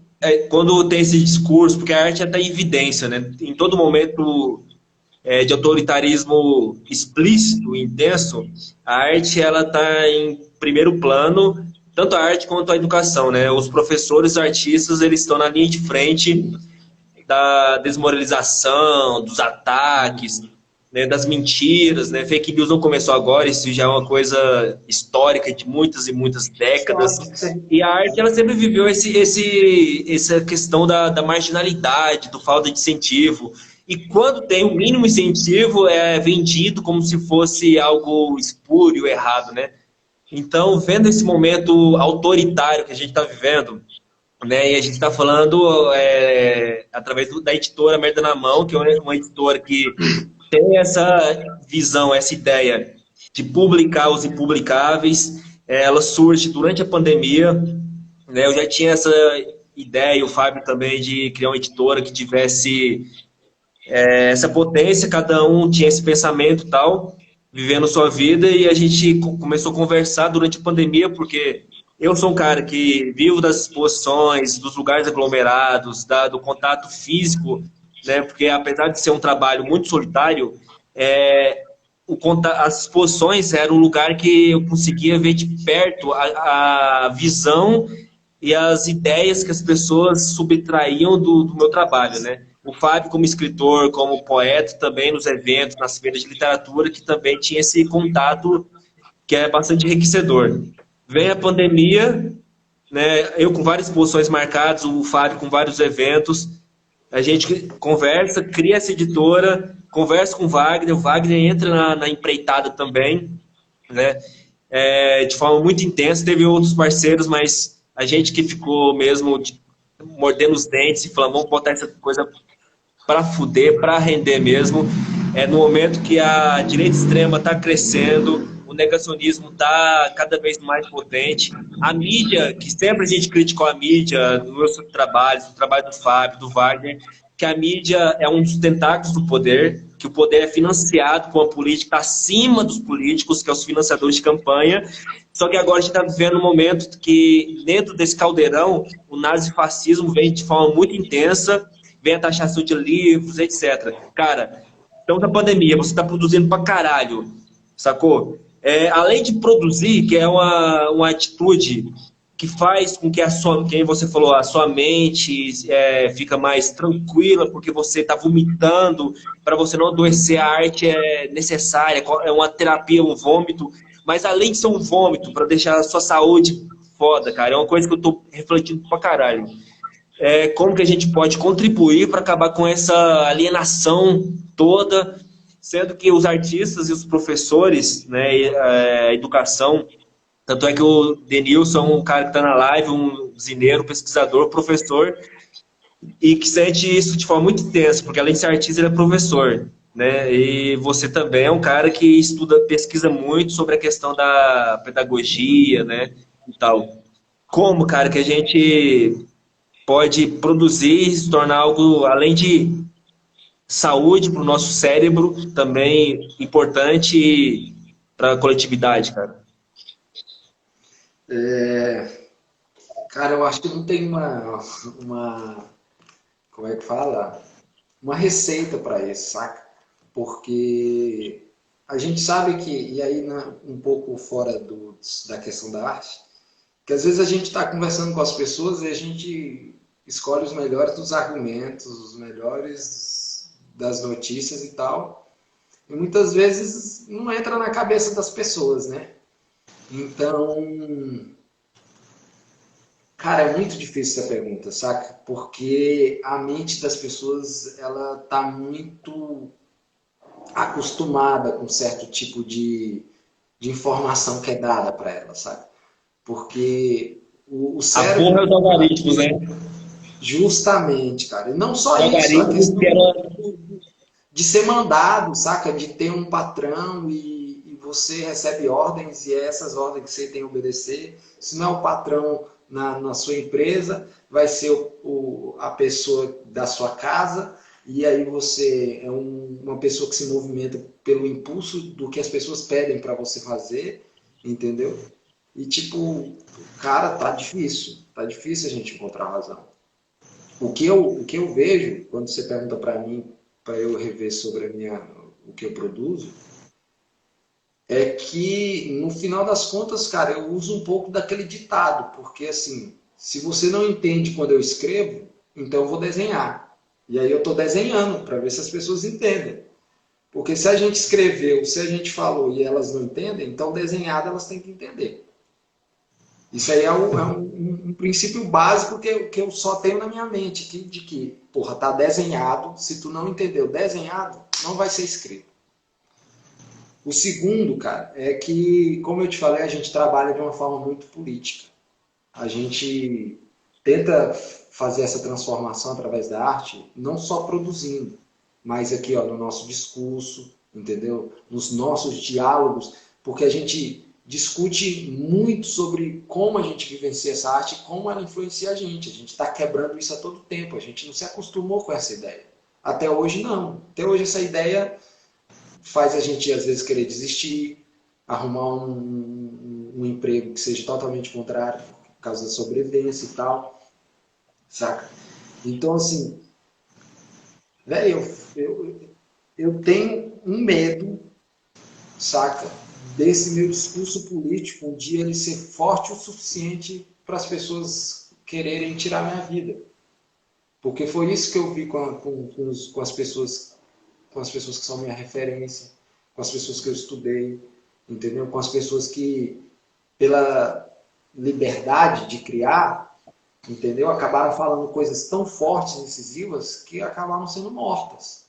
quando tem esse discurso, porque a arte está em evidência, né? Em todo momento de autoritarismo explícito, intenso, a arte ela está em primeiro plano, tanto a arte quanto a educação, né? Os professores, os artistas, eles estão na linha de frente da desmoralização, dos ataques, né, das mentiras, né? Fake news não começou agora, isso já é uma coisa histórica de muitas e muitas décadas. E a arte ela sempre viveu essa questão da marginalidade, do falta de incentivo. E quando tem o mínimo incentivo, é vendido como se fosse algo espúrio, errado, né? Então, vendo esse momento autoritário que a gente está vivendo, né, e a gente está falando através da editora Merda na Mão, que é uma editora que tem essa visão, essa ideia de publicar os impublicáveis. Ela surge durante a pandemia, né? Eu já tinha essa ideia, e o Fábio também, de criar uma editora que tivesse essa potência, cada um tinha esse pensamento e tal, vivendo sua vida, e a gente começou a conversar durante a pandemia, porque eu sou um cara que vivo das exposições, dos lugares aglomerados, do contato físico, né? Porque apesar de ser um trabalho muito solitário, as exposições era um lugar que eu conseguia ver de perto a visão e as ideias que as pessoas subtraíam do meu trabalho, né? O Fábio como escritor, como poeta, também nos eventos, nas feiras de literatura, que também tinha esse contato que é bastante enriquecedor. Vem a pandemia, né? Eu com várias exposições marcadas, o Fábio com vários eventos, a gente conversa, cria essa editora, conversa com o Wagner entra na empreitada também, né? De forma muito intensa. Teve outros parceiros, mas a gente que ficou mesmo mordendo os dentes e falando, vamos botar essa coisa para fuder, para render mesmo. É no momento que a direita extrema está crescendo, o negacionismo está cada vez mais potente. A mídia, que sempre a gente criticou a mídia, nos meus trabalhos, no trabalho do Fábio, do Wagner, que a mídia é um dos tentáculos do poder, que o poder é financiado com a política acima dos políticos, que é os financiadores de campanha. Só que agora a gente está vivendo um momento que, dentro desse caldeirão, o nazifascismo vem de forma muito intensa, vem a taxação de livros, etc. Cara, então na pandemia você está produzindo pra caralho, sacou? Além de produzir, que é uma atitude que faz com que a sua, quem você falou, a sua mente fica mais tranquila, porque você está vomitando, para você não adoecer, a arte é necessária, é uma terapia, um vômito, mas além de ser um vômito, para deixar a sua saúde foda, cara, é uma coisa que eu tô refletindo pra caralho. Como que a gente pode contribuir para acabar com essa alienação toda, sendo que os artistas e os professores, né, a educação, tanto é que o Denilson, um cara que está na live, um zineiro, pesquisador, professor, e que sente isso de forma muito intensa, porque além de ser artista, ele é professor, né? E você também é um cara que estuda, pesquisa muito sobre a questão da pedagogia, né, e tal. Como, cara, que a gente pode produzir e se tornar algo, além de saúde para o nosso cérebro, também importante para a coletividade, cara. Cara, eu acho que não tem uma, como é que fala? Uma receita para isso, saca? Porque a gente sabe que, e aí um pouco fora da questão da arte, que às vezes a gente está conversando com as pessoas e a gente escolhe os melhores dos argumentos, os melhores das notícias e tal, e muitas vezes não entra na cabeça das pessoas, né? Então, cara, é muito difícil essa pergunta, saca? Porque a mente das pessoas, ela tá muito acostumada com certo tipo de informação que é dada para ela, sabe? Porque o A porra é cérebro, os algoritmos, né? justamente, cara, e não só Os isso, a algoritmos que questão era... de ser mandado, saca? De ter um patrão e você recebe ordens e é essas ordens que você tem que obedecer. Se não é o patrão na sua empresa, vai ser a pessoa da sua casa, e aí você é uma pessoa que se movimenta pelo impulso do que as pessoas pedem para você fazer, entendeu? E tipo, cara, tá difícil a gente encontrar razão. O que eu vejo, quando você pergunta para mim, para eu rever sobre o que eu produzo, é que no final das contas, cara, eu uso um pouco daquele ditado, porque assim, se você não entende quando eu escrevo, então eu vou desenhar. E aí eu estou desenhando para ver se as pessoas entendem. Porque se a gente escreveu, se a gente falou e elas não entendem, então desenhado elas têm que entender. Isso aí é um princípio básico que eu só tenho na minha mente, de que, porra, tá desenhado, se tu não entendeu desenhado, não vai ser escrito. O segundo, cara, é que, como eu te falei, a gente trabalha de uma forma muito política. A gente tenta fazer essa transformação através da arte, não só produzindo, mas aqui ó, no nosso discurso, entendeu? Nos nossos diálogos, porque a gente discute muito sobre como a gente vivencia essa arte e como ela influencia a gente. A gente está quebrando isso a todo tempo, a gente não se acostumou com essa ideia. Até hoje não. Até hoje essa ideia faz a gente às vezes querer desistir, arrumar um emprego que seja totalmente contrário por causa da sobrevivência e tal, saca? Então, assim, velho, eu tenho um medo, saca? Desse meu discurso político, um dia ele ser forte o suficiente para as pessoas quererem tirar minha vida. Porque foi isso que eu vi com as pessoas que são minha referência, com as pessoas que eu estudei, entendeu? Com as pessoas que, pela liberdade de criar, entendeu? Acabaram falando coisas tão fortes e incisivas que acabaram sendo mortas.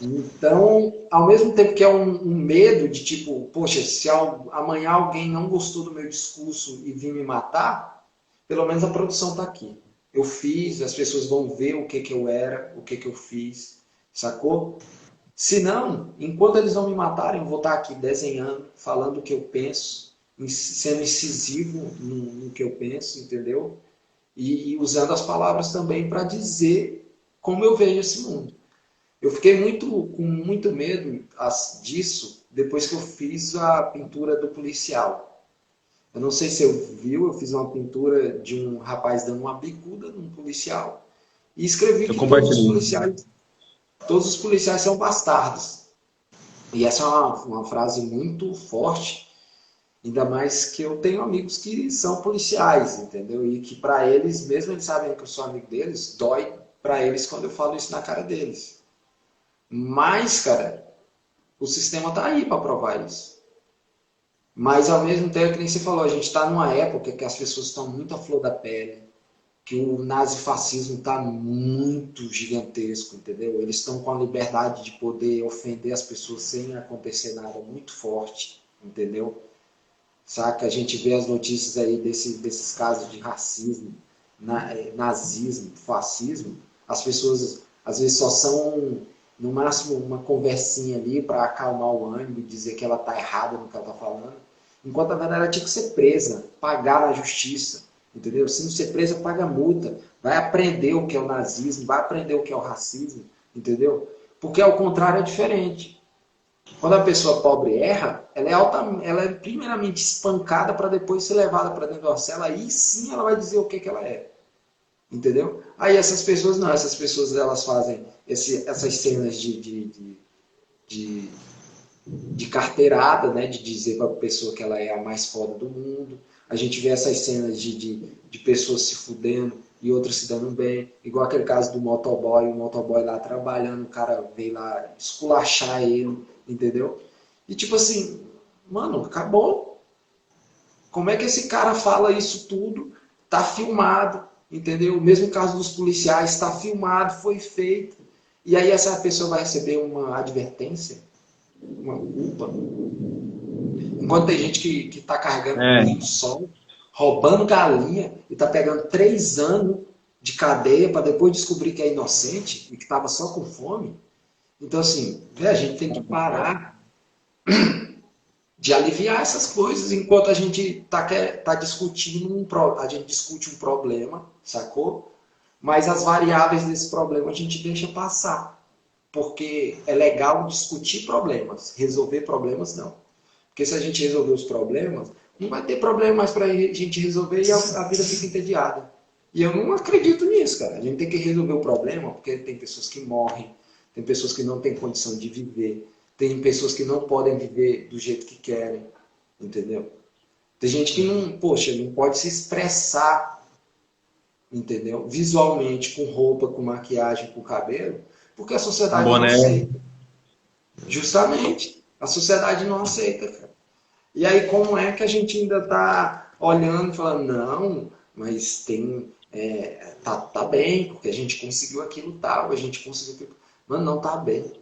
Então, ao mesmo tempo que é um medo de tipo, poxa, se amanhã alguém não gostou do meu discurso e vir me matar, pelo menos a produção está aqui. Eu fiz, as pessoas vão ver o que eu era, o que eu fiz, sacou? Se não, enquanto eles não me matarem, eu vou estar aqui desenhando, falando o que eu penso, sendo incisivo no que eu penso, entendeu? E usando as palavras também para dizer como eu vejo esse mundo. Eu fiquei com muito medo disso depois que eu fiz a pintura do policial. Eu não sei se eu viu, eu fiz uma pintura de um rapaz dando uma bicuda num policial e escrevi Eu que compartilhei. todos os policiais são bastardos. E essa é uma frase muito forte, ainda mais que eu tenho amigos que são policiais, entendeu? E que para eles, mesmo eles sabem que eu sou amigo deles, dói para eles quando eu falo isso na cara deles. Mas, cara, o sistema tá aí para provar isso. Mas ao mesmo tempo, que nem você falou, a gente está numa época que as pessoas estão muito à flor da pele, que o nazifascismo está muito gigantesco, entendeu? Eles estão com a liberdade de poder ofender as pessoas sem acontecer nada muito forte, entendeu? Saca? A gente vê as notícias aí desses casos de racismo, nazismo, fascismo. As pessoas às vezes só são, no máximo, uma conversinha ali para acalmar o ânimo e dizer que ela está errada no que ela está falando. Enquanto na verdade ela tinha que ser presa, pagar na justiça, entendeu? Se não ser presa, paga multa. Vai aprender o que é o nazismo, vai aprender o que é o racismo, entendeu? Porque ao contrário é diferente. Quando a pessoa pobre erra, ela é primeiramente espancada para depois ser levada para dentro da cela. Aí sim ela vai dizer o que ela é. Entendeu? Aí essas pessoas não, essas pessoas elas fazem essas cenas de, de carteirada, né? De dizer para a pessoa que ela é a mais foda do mundo. A gente vê essas cenas de pessoas se fudendo e outras se dando bem. Igual aquele caso do motoboy, o motoboy lá trabalhando, o cara veio lá esculachar ele, entendeu? E tipo assim, mano, acabou. Como é que esse cara fala isso tudo? Tá filmado, entendeu? O mesmo caso dos policiais, está filmado, foi feito. E aí essa pessoa vai receber uma advertência, uma culpa. Enquanto tem gente que tá carregando É, cruz do sol, roubando galinha e tá pegando 3 anos de cadeia para depois descobrir que é inocente e que estava só com fome. Então, assim, a gente tem que parar de aliviar essas coisas enquanto a gente tá discutindo a gente discute um problema, sacou? Mas as variáveis desse problema a gente deixa passar. Porque é legal discutir problemas, resolver problemas não. Porque se a gente resolver os problemas, não vai ter problema mais para a gente resolver e a vida fica entediada. E eu não acredito nisso, cara. A gente tem que resolver o problema porque tem pessoas que morrem, tem pessoas que não têm condição de viver, tem pessoas que não podem viver do jeito que querem, entendeu? Tem gente que não, poxa, não pode se expressar, entendeu? Visualmente, com roupa, com maquiagem, com cabelo, porque a um sociedade não boné. aceita. Justamente. A sociedade não aceita, cara. E aí, como é que a gente ainda está olhando e falando, não, mas tem. Tá bem, porque a gente conseguiu aquilo tal, a gente conseguiu aquilo. Mano, não tá bem.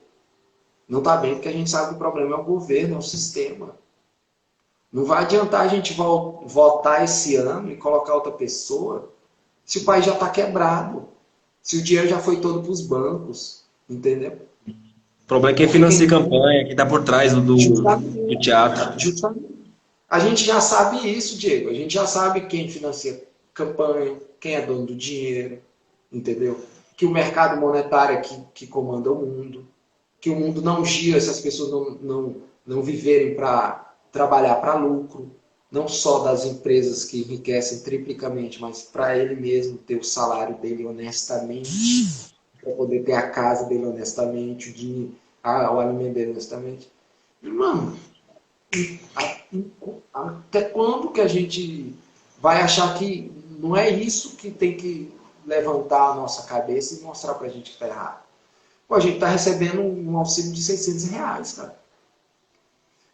Não tá bem porque a gente sabe que o problema é o governo, é o sistema. Não vai adiantar a gente votar esse ano e colocar outra pessoa se o país já está quebrado, se o dinheiro já foi todo para os bancos, entendeu? O problema é quem Porque financia quem campanha, quem tá por trás do justamente, teatro. justamente. A gente já sabe isso, Diego. A gente já sabe quem financia campanha, quem é dono do dinheiro, entendeu? Que o mercado monetário é que comanda o mundo, que o mundo não gira se as pessoas não viverem para trabalhar para lucro, não só das empresas que enriquecem triplicamente, mas para ele mesmo ter o salário dele honestamente, para poder ter a casa dele honestamente, o alimento dele honestamente. E, mano, até quando que a gente vai achar que não é isso que tem que levantar a nossa cabeça e mostrar pra gente que tá errado? Pô, a gente tá recebendo um auxílio de R$ 600, cara.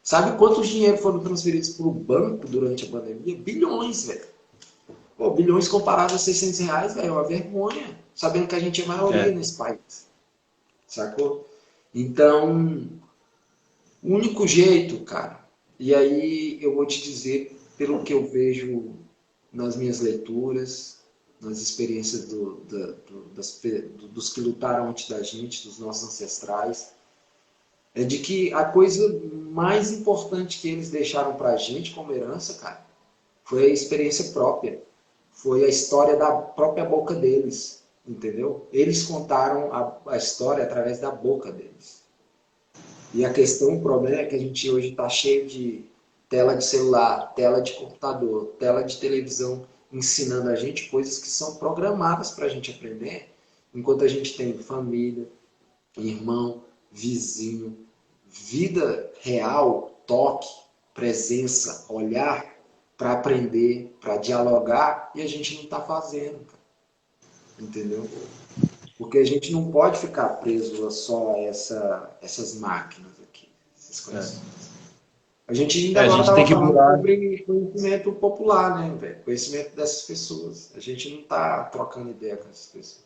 Sabe quantos dinheiro foram transferidos para o banco durante a pandemia? Bilhões, velho. Pô, bilhões comparados a R$ 600, velho, é uma vergonha. Sabendo que a gente é maioria nesse país. Sacou? Então, o único jeito, cara, e aí eu vou te dizer, pelo que eu vejo nas minhas leituras, nas experiências dos que lutaram antes da gente, dos nossos ancestrais, é de que a coisa mais importante que eles deixaram pra gente como herança, cara, foi a experiência própria. Foi a história da própria boca deles, entendeu? Eles contaram a história através da boca deles. E a questão, o problema é que a gente hoje está cheio de tela de celular, tela de computador, tela de televisão, ensinando a gente coisas que são programadas para a gente aprender, enquanto a gente tem família, irmão, vizinho, vida real, toque, presença, olhar para aprender, para dialogar, e a gente não está fazendo, cara. Entendeu? Porque a gente não pode ficar preso a só essas máquinas aqui, essas coisas. A gente ainda agora estava falando sobre conhecimento popular, né, velho? Conhecimento dessas pessoas. A gente não está trocando ideia com essas pessoas.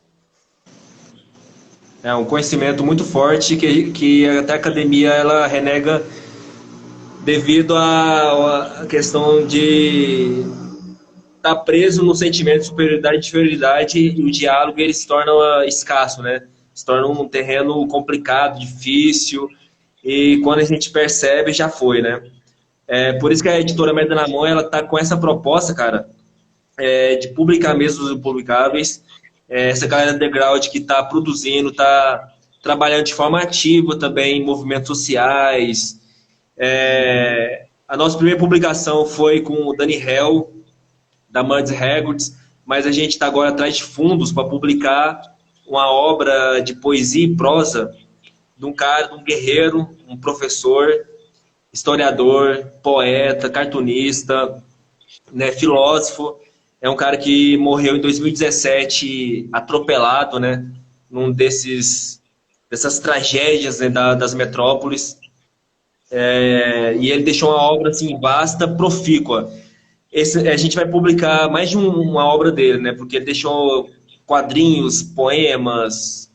É um conhecimento muito forte que até a academia ela renega devido à questão de estar preso no sentimento de superioridade e inferioridade, e o diálogo ele se torna escasso, né? Se torna um terreno complicado, difícil, e quando a gente percebe, já foi, né? Por isso que a editora Merda na Mão, ela tá com essa proposta, cara, de publicar mesmo os impublicáveis. Essa galera underground que está produzindo, está trabalhando de forma ativa também em movimentos sociais. A nossa primeira publicação foi com o Dani Hell, da Mads Records, mas a gente está agora atrás de fundos para publicar uma obra de poesia e prosa de um cara, de um guerreiro, um professor, historiador, poeta, cartunista, né, filósofo. É um cara que morreu em 2017 atropelado, né, num dessas tragédias, né, das metrópoles. E ele deixou uma obra assim vasta, profícua. A gente vai publicar mais de uma obra dele, né, porque ele deixou quadrinhos, poemas,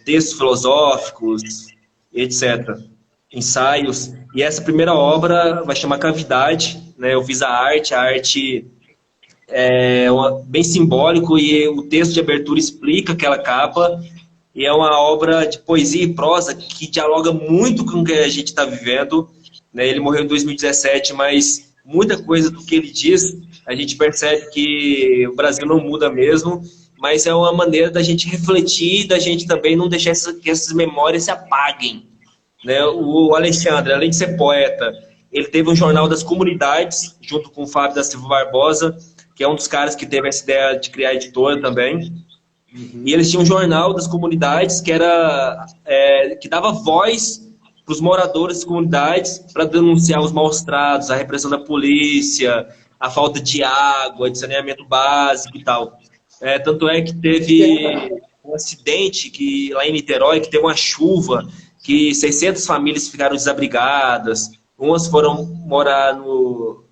textos filosóficos, etc. Ensaios. E essa primeira obra vai chamar Cavidade, né? Eu fiz a arte bem simbólico, e o texto de abertura explica aquela capa, e é uma obra de poesia e prosa que dialoga muito com o que a gente está vivendo, né? Ele morreu em 2017, mas muita coisa do que ele diz, a gente percebe que o Brasil não muda mesmo, mas é uma maneira da gente refletir, da gente também não deixar que essas memórias se apaguem, né? O Alexandre, além de ser poeta, ele teve um jornal das comunidades, junto com o Fábio da Silva Barbosa, que é um dos caras que teve essa ideia de criar a editora também. E eles tinham um jornal das comunidades que dava voz para os moradores das comunidades para denunciar os maus-tratos, a repressão da polícia, a falta de água, de saneamento básico e tal. Tanto é que teve um acidente lá em Niterói, que teve uma chuva, que 600 famílias ficaram desabrigadas, umas foram morar no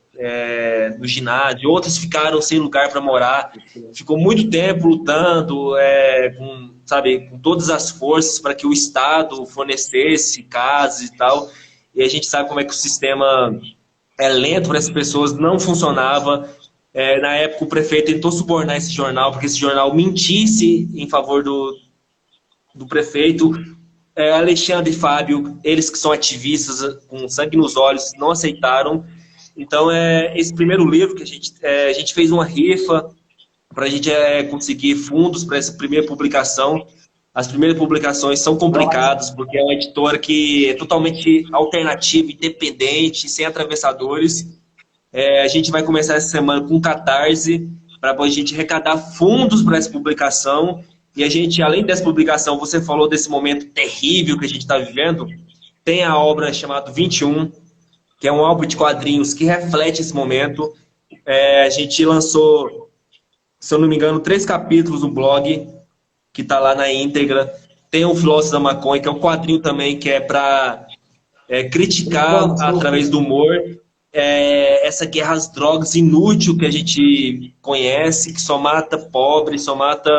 ginásio, outras ficaram sem lugar para morar. Ficou muito tempo lutando com todas as forças para que o Estado fornecesse casas e tal. E a gente sabe como é que o sistema é lento para essas pessoas, não funcionava. Na época o prefeito tentou subornar esse jornal, porque esse jornal mentisse em favor do prefeito. Alexandre e Fábio, eles que são ativistas com sangue nos olhos, não aceitaram. Então, esse primeiro livro que a gente fez uma rifa para a gente conseguir fundos para essa primeira publicação. As primeiras publicações são complicadas, porque é uma editora que é totalmente alternativa, independente, sem atravessadores. A gente vai começar essa semana com Catarse, para a gente arrecadar fundos para essa publicação E a gente, além dessa publicação, você falou desse momento terrível que a gente está vivendo, tem a obra chamada 21, que é um álbum de quadrinhos que reflete esse momento. A gente lançou, se eu não me engano, 3 capítulos no blog, que está lá na íntegra. Tem o Filósofo da Maconha, que é um quadrinho também que é para criticar através do humor essa guerra às drogas inútil que a gente conhece, que só mata pobre, só mata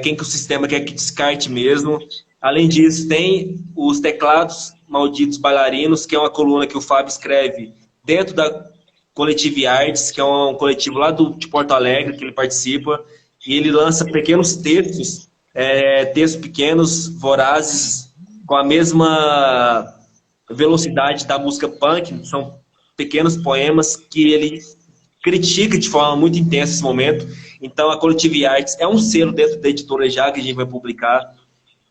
quem que o sistema quer que descarte mesmo. Além disso, tem os Teclados Malditos Bailarinos, que é uma coluna que o Fábio escreve dentro da Coletive Artes, que é um coletivo lá de Porto Alegre, que ele participa, e ele lança pequenos textos, textos pequenos, vorazes, com a mesma velocidade da música punk, são pequenos poemas que ele critica de forma muito intensa esse momento. Então, a Coletive Arts é um selo dentro da editora já que a gente vai publicar.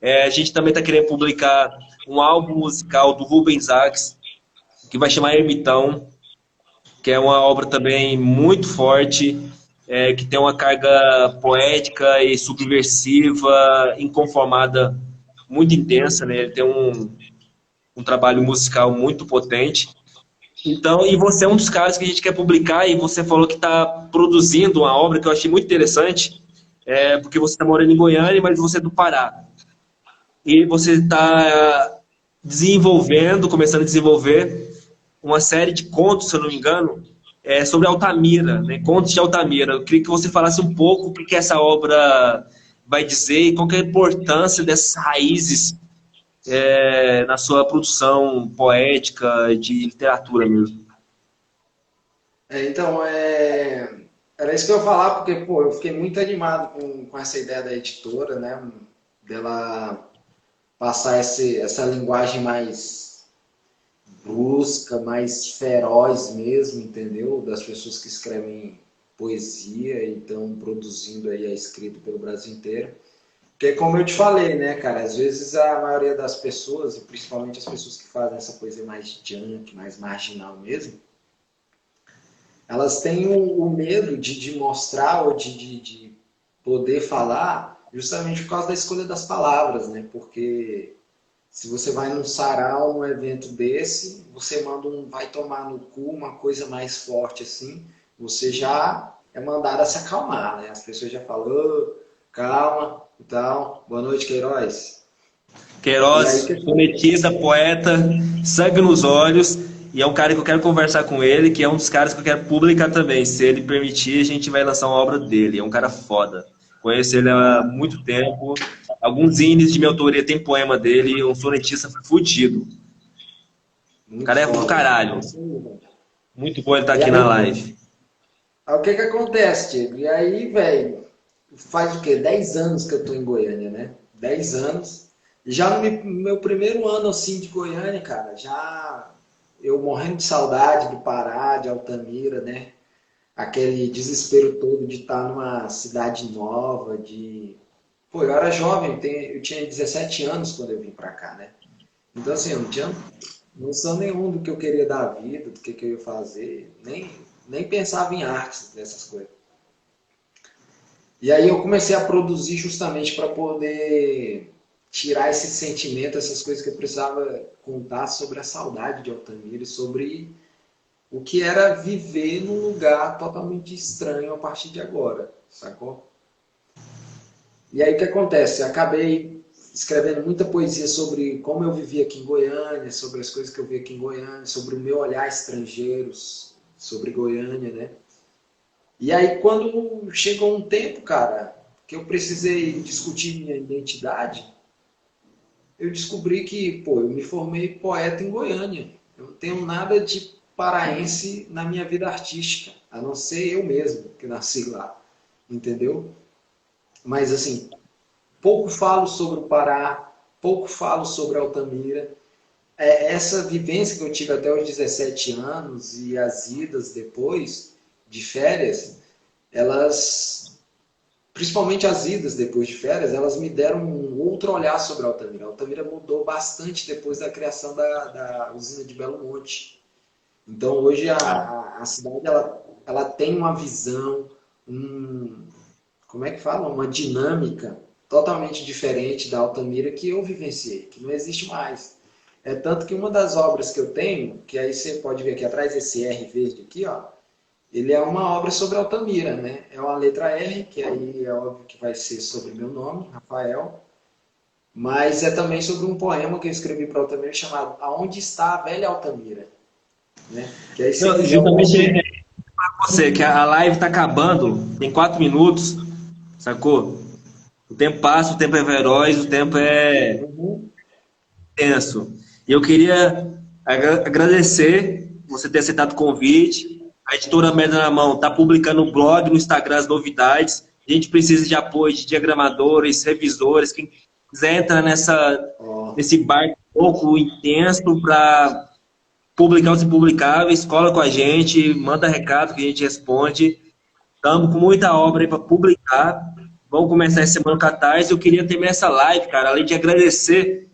A gente também está querendo publicar um álbum musical do Rubens Sachs, que vai chamar Ermitão, que é uma obra também muito forte, que tem uma carga poética e subversiva, inconformada, muito intensa, né? Ele tem um trabalho musical muito potente. Então, e você é um dos caras que a gente quer publicar, e você falou que está produzindo uma obra que eu achei muito interessante, porque você está morando em Goiânia, mas você é do Pará. E você está desenvolvendo, começando a desenvolver uma série de contos, se eu não me engano, sobre Altamira, né? Contos de Altamira. Eu queria que você falasse um pouco o que essa obra vai dizer e qual que é a importância dessas raízes na sua produção poética de literatura mesmo. Então, era isso que eu ia falar, porque, pô, eu fiquei muito animado com essa ideia da editora, né? Dela passar essa linguagem mais brusca, mais feroz mesmo, entendeu? Das pessoas que escrevem poesia e estão produzindo aí a escrita pelo Brasil inteiro. Porque, como eu te falei, né, cara, às vezes a maioria das pessoas, e principalmente as pessoas que fazem essa poesia mais junk, mais marginal mesmo, elas têm o medo de mostrar ou de poder falar justamente por causa da escolha das palavras, né? Porque se você vai num sarau, num evento desse, você manda vai tomar no cu uma coisa mais forte assim, você já é mandado a se acalmar, né? As pessoas já falam, "Ô, calma, e tal, boa noite, Queiroz." E aí Queiroz, que sonetista, poeta, sangue nos olhos, e é um cara que eu quero conversar com ele, que é um dos caras que eu quero publicar também. Se ele permitir, a gente vai lançar uma obra dele. É um cara foda. Conheço ele há muito tempo. Alguns zines de minha autoria tem poema dele, um sonetista fudido. O muito cara é do foda, cara. caralho. Muito bom ele estar E aqui na aí, live. o que que acontece, Diego? E aí, velho, faz o quê? 10 anos que eu tô em Goiânia, né? 10 anos. E já no meu primeiro ano, assim, de Goiânia, cara, já eu morrendo de saudade do Pará, de Altamira, né? Aquele desespero todo de estar numa cidade nova, de... Pô, eu era jovem, eu tinha 17 anos quando eu vim pra cá, né? Então, assim, eu não tinha noção nenhuma do que eu queria da vida, do que eu ia fazer, nem pensava em artes, dessas coisas. E aí eu comecei a produzir justamente para poder tirar esse sentimento, essas coisas que eu precisava contar sobre a saudade de Altamira e sobre o que era viver num lugar totalmente estranho a partir de agora, sacou? E aí o que acontece? Eu acabei escrevendo muita poesia sobre como eu vivia aqui em Goiânia, sobre as coisas que eu vi aqui em Goiânia, sobre o meu olhar estrangeiros, sobre Goiânia, né? E aí quando chegou um tempo, cara, que eu precisei discutir minha identidade, eu descobri que, pô, eu me formei poeta em Goiânia. Eu não tenho nada de paraense na minha vida artística, a não ser eu mesmo, que nasci lá, entendeu? Mas, assim, pouco falo sobre o Pará, pouco falo sobre Altamira. Essa vivência que eu tive até os 17 anos e as idas depois de férias, elas, principalmente as idas depois de férias, elas me deram um outro olhar sobre Altamira. Altamira mudou bastante depois da criação da usina de Belo Monte. Então, hoje a cidade ela tem uma visão, um, como é que fala? Uma dinâmica totalmente diferente da Altamira que eu vivenciei, que não existe mais. É tanto que uma das obras que eu tenho, que aí você pode ver aqui atrás, esse R verde aqui, ó, ele é uma obra sobre Altamira, né? É uma letra R, que aí é óbvio que vai ser sobre meu nome, Rafael, mas é também sobre um poema que eu escrevi para Altamira chamado Aonde está a velha Altamira, né? Que aí se quiser eu Justamente posso... você, que a live tá acabando, tem 4 minutos, sacou? O tempo passa, o tempo é veloz, o tempo é Uhum. tenso. E eu queria agradecer você ter aceitado o convite. A editora Medra na Mão está publicando no blog, no Instagram, as novidades. A gente precisa de apoio de diagramadores, revisores, quem quiser entrar Ó, nesse barco um pouco intenso para publicar os impublicáveis, cola com a gente, manda recado que a gente responde. Estamos com muita obra aí para publicar. Vamos começar essa semana com a Catarse. Eu queria terminar essa live, cara, além de agradecer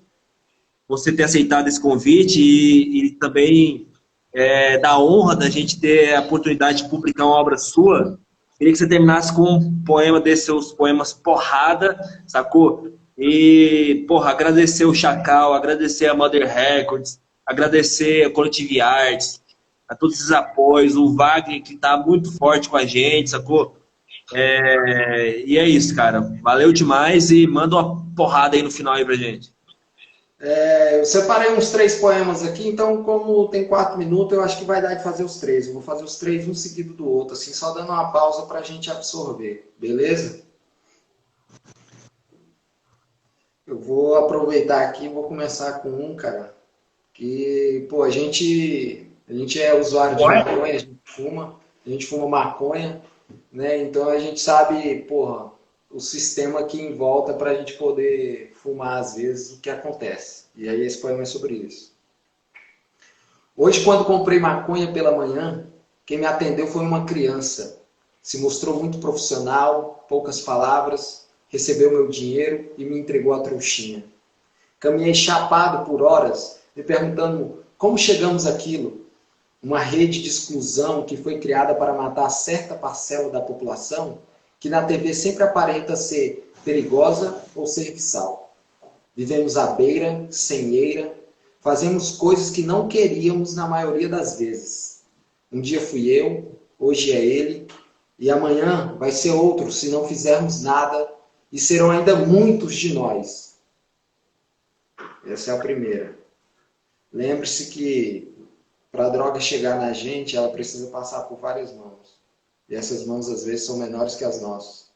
você ter aceitado esse convite e também da honra da gente ter a oportunidade de publicar uma obra sua. Queria que você terminasse com um poema desses seus poemas porrada, sacou? E, porra, agradecer o Chacal, agradecer a Mother Records, agradecer a Collective Arts, a todos esses apoios, o Wagner, que tá muito forte com a gente, sacou? E é isso, cara. Valeu demais e manda uma porrada aí no final aí pra gente. eu separei uns 3 poemas aqui, então como tem 4 minutos, eu acho que vai dar de fazer os 3. Eu vou fazer os 3 um seguido do outro, assim, só dando uma pausa para a gente absorver, beleza? Eu vou aproveitar aqui e vou começar com um, cara, que, pô, a gente é usuário de maconha, a gente fuma maconha, né? Então a gente sabe, porra, o sistema aqui em volta para a gente poder fumar às vezes o que acontece. E aí esse poema é sobre isso. Hoje, quando comprei maconha pela manhã, quem me atendeu foi uma criança. Se mostrou muito profissional, poucas palavras, recebeu meu dinheiro e me entregou a trouxinha. Caminhei chapado por horas, me perguntando como chegamos àquilo. Uma rede de exclusão que foi criada para matar certa parcela da população, que na TV sempre aparenta ser perigosa ou serviçal. Vivemos à beira, sem eira, fazemos coisas que não queríamos na maioria das vezes. Um dia fui eu, hoje é ele, e amanhã vai ser outro se não fizermos nada, e serão ainda muitos de nós. Essa é a primeira. Lembre-se que para a droga chegar na gente, ela precisa passar por várias mãos. E essas mãos às vezes são menores que as nossas.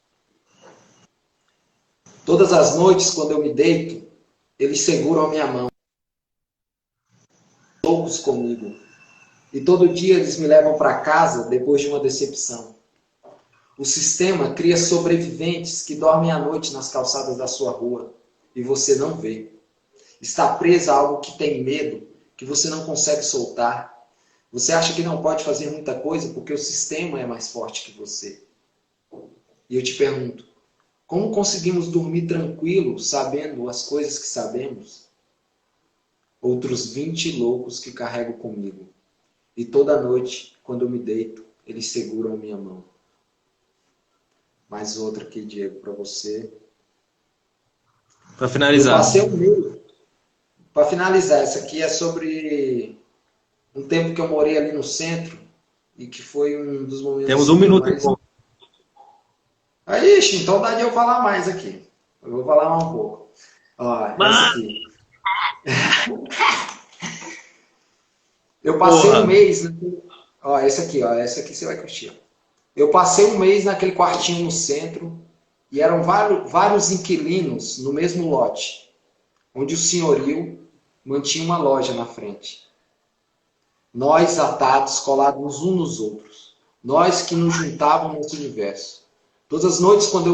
Todas as noites, quando eu me deito, eles seguram a minha mão, loucos comigo. E todo dia eles me levam para casa depois de uma decepção. O sistema cria sobreviventes que dormem à noite nas calçadas da sua rua e você não vê. Está preso a algo que tem medo, que você não consegue soltar. Você acha que não pode fazer muita coisa porque o sistema é mais forte que você. E eu te pergunto, como conseguimos dormir tranquilo sabendo as coisas que sabemos? Outros 20 loucos que carrego comigo. E toda noite, quando eu me deito, eles seguram minha mão. Mais outra aqui, Diego, para você. Para Eu finalizar. passei um mês. Para finalizar, essa aqui é sobre um tempo que eu morei ali no centro e que foi um dos momentos Temos um assim, que eu minuto e mais... pouco. Aí, então dá de eu falar mais aqui. Eu vou falar mais um pouco. Ó, essa aqui. Eu passei um Porra! mês... Ó, essa aqui, ó. Essa aqui você vai curtir. Eu passei um mês naquele quartinho no centro e eram vários inquilinos no mesmo lote, onde o senhorio mantinha uma loja na frente. Nós atados, colados uns nos outros. Nós que nos juntávamos nesse universo. Todas as noites quando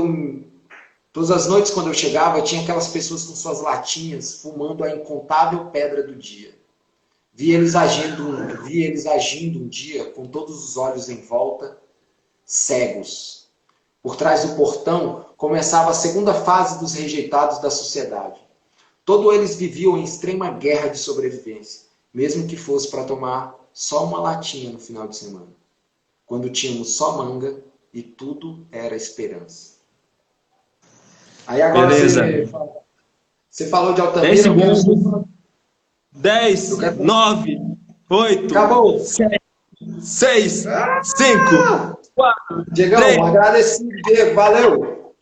eu chegava, tinha aquelas pessoas com suas latinhas, fumando a incontável pedra do dia. Vi eles agindo um dia, com todos os olhos em volta, cegos. Por trás do portão, começava a segunda fase dos rejeitados da sociedade. Todos eles viviam em extrema guerra de sobrevivência, mesmo que fosse para tomar só uma latinha no final de semana. Quando tínhamos só manga e tudo era esperança. Aí agora Beleza. você falou de 10 Altamira, eu quero... segundos. 10, Eu quero... 9, 8, Acabou. 7, 6, 5, 4, Diegão, 3. agradecido, Diego, valeu.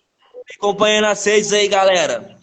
Acompanhando as redes aí, galera.